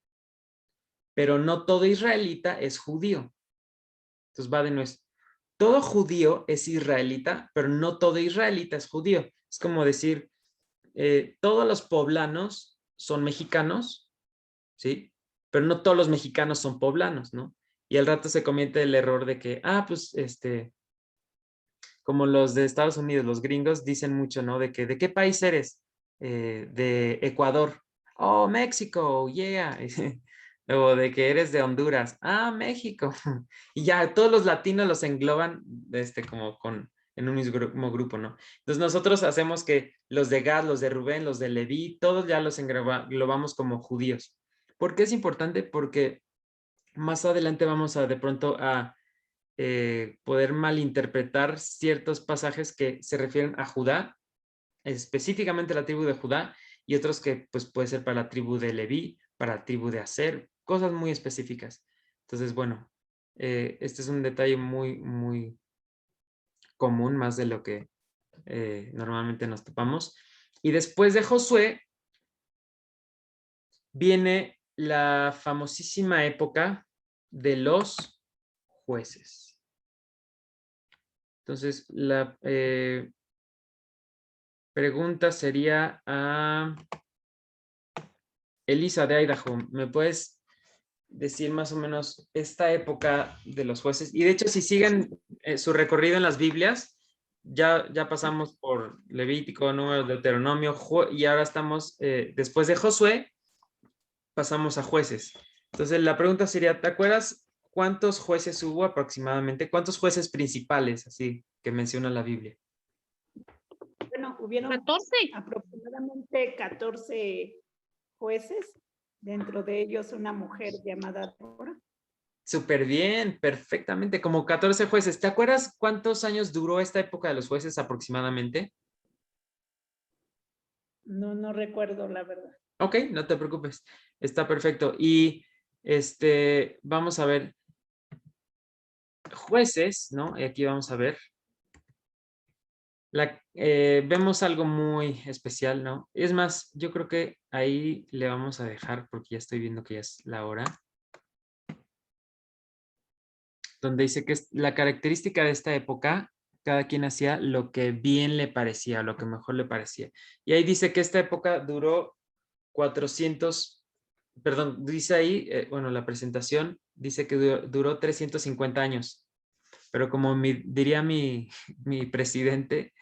pero no todo israelita es judío. Entonces va de nuevo. Todo judío es israelita, pero no todo israelita es judío. Es como decir, todos los poblanos son mexicanos, ¿sí? Pero no todos los mexicanos son poblanos, ¿no? Y al rato se comete el error de que, pues, como los de Estados Unidos, los gringos dicen mucho, ¿no? ¿De qué país eres? De Ecuador. Oh, México, yeah. O de que eres de Honduras. México. Y ya todos los latinos los engloban como en un mismo grupo, ¿no? Entonces nosotros hacemos que los de Gad, los de Rubén, los de Leví, todos ya los englobamos como judíos. ¿Por qué es importante? Porque más adelante vamos de pronto a poder malinterpretar ciertos pasajes que se refieren a Judá, específicamente la tribu de Judá, y otros que pues puede ser para la tribu de Leví, para la tribu de Aser, cosas muy específicas. Entonces, bueno, este es un detalle muy, muy común, más de lo que normalmente nos topamos. Y después de Josué viene la famosísima época de los jueces. Entonces, la pregunta sería a Elisa de Idaho. ¿Me puedes decir más o menos esta época de los jueces? Y de hecho, si siguen su recorrido en las Biblias, ya pasamos por Levítico, Números, Deuteronomio, y ahora estamos, después de Josué, pasamos a jueces. Entonces la pregunta sería, ¿te acuerdas cuántos jueces hubo aproximadamente? ¿Cuántos jueces principales, así, que menciona la Biblia? Bueno, hubieron 14. aproximadamente 14 jueces, dentro de ellos una mujer llamada Débora. Súper bien, perfectamente, como 14 jueces. ¿Te acuerdas cuántos años duró esta época de los jueces aproximadamente? No recuerdo la verdad. Ok, no te preocupes, está perfecto. Y vamos a ver, jueces, ¿no? Y aquí vamos a ver. Vemos algo muy especial, ¿no? Es más, yo creo que ahí le vamos a dejar, porque ya estoy viendo que ya es la hora. Donde dice que es la característica de esta época, cada quien hacía lo que bien le parecía, lo que mejor le parecía. Y ahí dice que esta época duró 400, perdón, dice ahí, bueno, la presentación dice que duró 350 años. Pero como diría mi presidente,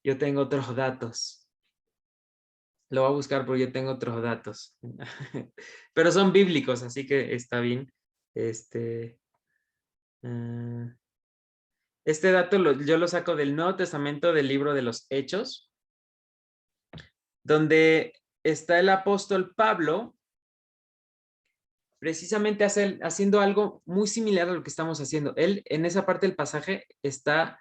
yo tengo otros datos. Lo voy a buscar porque yo tengo otros datos. Pero son bíblicos, así que está bien. Este dato yo lo saco del Nuevo Testamento, del libro de los Hechos, donde está el apóstol Pablo precisamente haciendo algo muy similar a lo que estamos haciendo. Él, en esa parte del pasaje, está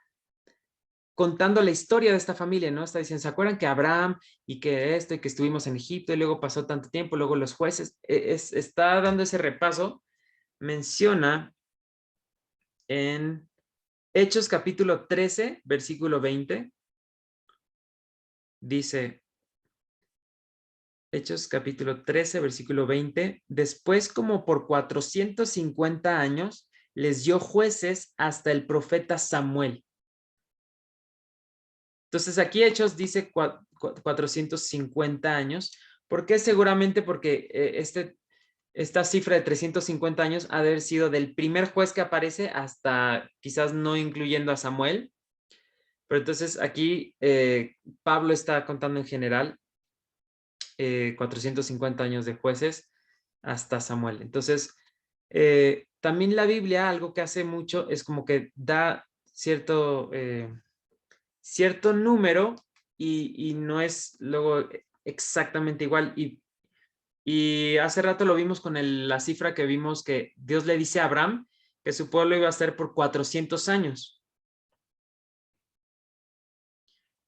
contando la historia de esta familia, ¿no? Está diciendo, ¿se acuerdan que Abraham y que esto y que estuvimos en Egipto y luego pasó tanto tiempo, luego los jueces? Está dando ese repaso. Menciona en Hechos capítulo 13, versículo 20, dice, Hechos capítulo 13, versículo 20, después como por 450 años les dio jueces hasta el profeta Samuel. Entonces aquí Hechos dice 450 años. ¿Por qué? Seguramente porque esta cifra de 350 años ha de haber sido del primer juez que aparece hasta quizás no incluyendo a Samuel. Pero entonces aquí Pablo está contando en general 450 años de jueces hasta Samuel. Entonces, también la Biblia, algo que hace mucho es como que da cierto número y no es luego exactamente igual. Y hace rato lo vimos con la cifra que vimos que Dios le dice a Abraham que su pueblo iba a estar por 400 años.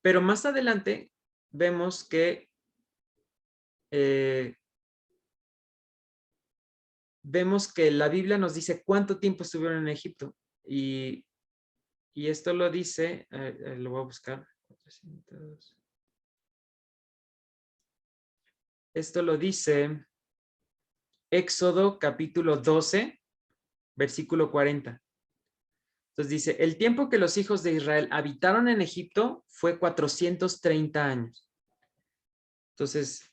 Pero más adelante vemos que la Biblia nos dice cuánto tiempo estuvieron en Egipto. Y esto lo dice, lo voy a buscar. 400. Esto lo dice Éxodo capítulo 12, versículo 40. Entonces dice, el tiempo que los hijos de Israel habitaron en Egipto fue 430 años. Entonces,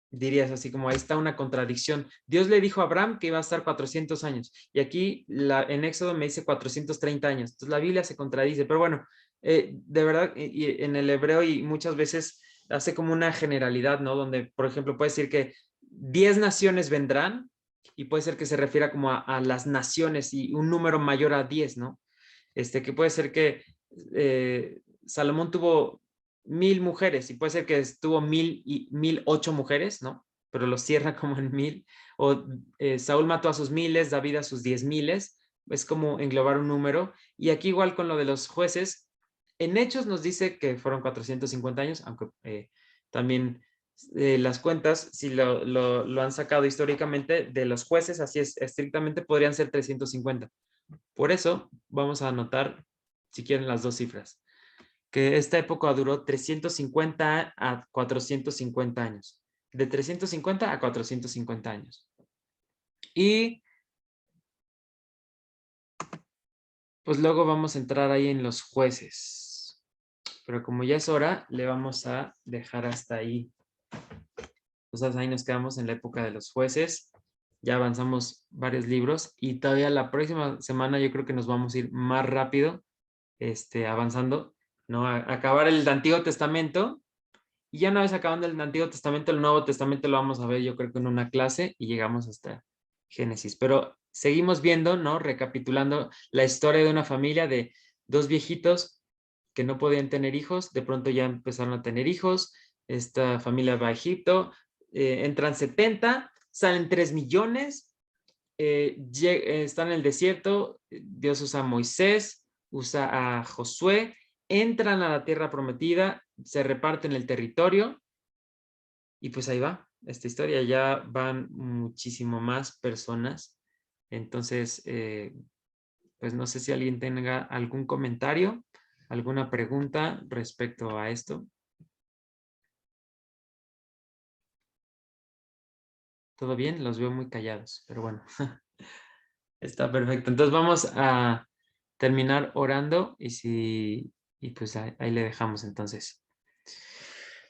dirías así como ahí está una contradicción. Dios le dijo a Abraham que iba a estar 400 años y aquí en Éxodo me dice 430 años. Entonces la Biblia se contradice, pero bueno, de verdad, y en el hebreo y muchas veces hace como una generalidad, ¿no? Donde, por ejemplo, puede decir que 10 naciones vendrán y puede ser que se refiera como a las naciones y un número mayor a 10, ¿no? Que puede ser que Salomón tuvo 1000 mujeres y puede ser que estuvo 1008 mujeres, ¿no? Pero lo cierra como en 1000. O Saúl mató a sus 1000, David a sus 10,000. Es como englobar un número. Y aquí igual con lo de los jueces, en Hechos nos dice que fueron 450 años, aunque también las cuentas, si lo han sacado históricamente de los jueces, así es, estrictamente podrían ser 350. Por eso vamos a anotar, si quieren, las dos cifras. Que esta época duró 350 a 450 años. De 350 a 450 años. Y pues luego vamos a entrar ahí en los jueces. Pero como ya es hora, le vamos a dejar hasta ahí. Entonces ahí nos quedamos en la época de los jueces. Ya avanzamos varios libros y todavía la próxima semana yo creo que nos vamos a ir más rápido avanzando, ¿no? Acabar el Antiguo Testamento. Y ya una vez acabando el Antiguo Testamento, el Nuevo Testamento lo vamos a ver yo creo que en una clase y llegamos hasta Génesis. Pero seguimos viendo, ¿no? Recapitulando la historia de una familia de dos viejitos que no podían tener hijos, de pronto ya empezaron a tener hijos, esta familia va a Egipto, entran 70, salen 3 millones, están en el desierto, Dios usa a Moisés, usa a Josué, entran a la tierra prometida, se reparten el territorio y pues ahí va esta historia, ya van muchísimo más personas. Entonces, pues no sé si alguien tenga algún comentario, alguna pregunta respecto a esto. ¿Todo bien? Los veo muy callados, pero bueno, está perfecto. Entonces vamos a terminar orando y pues ahí le dejamos entonces.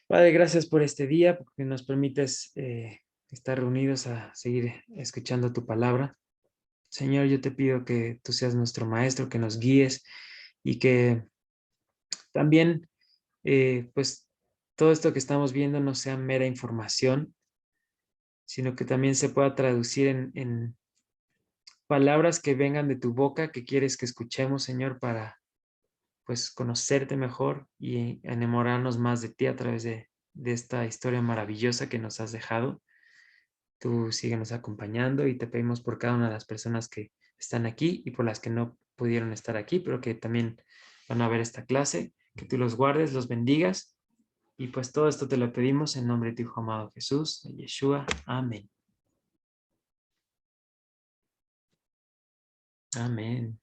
Padre, gracias por este día, porque nos permites estar reunidos a seguir escuchando tu palabra. Señor, yo te pido que tú seas nuestro maestro, que nos guíes y que también, pues, todo esto que estamos viendo no sea mera información, sino que también se pueda traducir en palabras que vengan de tu boca, que quieres que escuchemos, Señor, para, pues, conocerte mejor y enamorarnos más de ti a través de esta historia maravillosa que nos has dejado. Tú síguenos acompañando y te pedimos por cada una de las personas que están aquí y por las que no pudieron estar aquí, pero que también van a ver esta clase, que tú los guardes, los bendigas. Y pues todo esto te lo pedimos en nombre de tu Hijo amado Jesús, de Yeshua. Amén. Amén.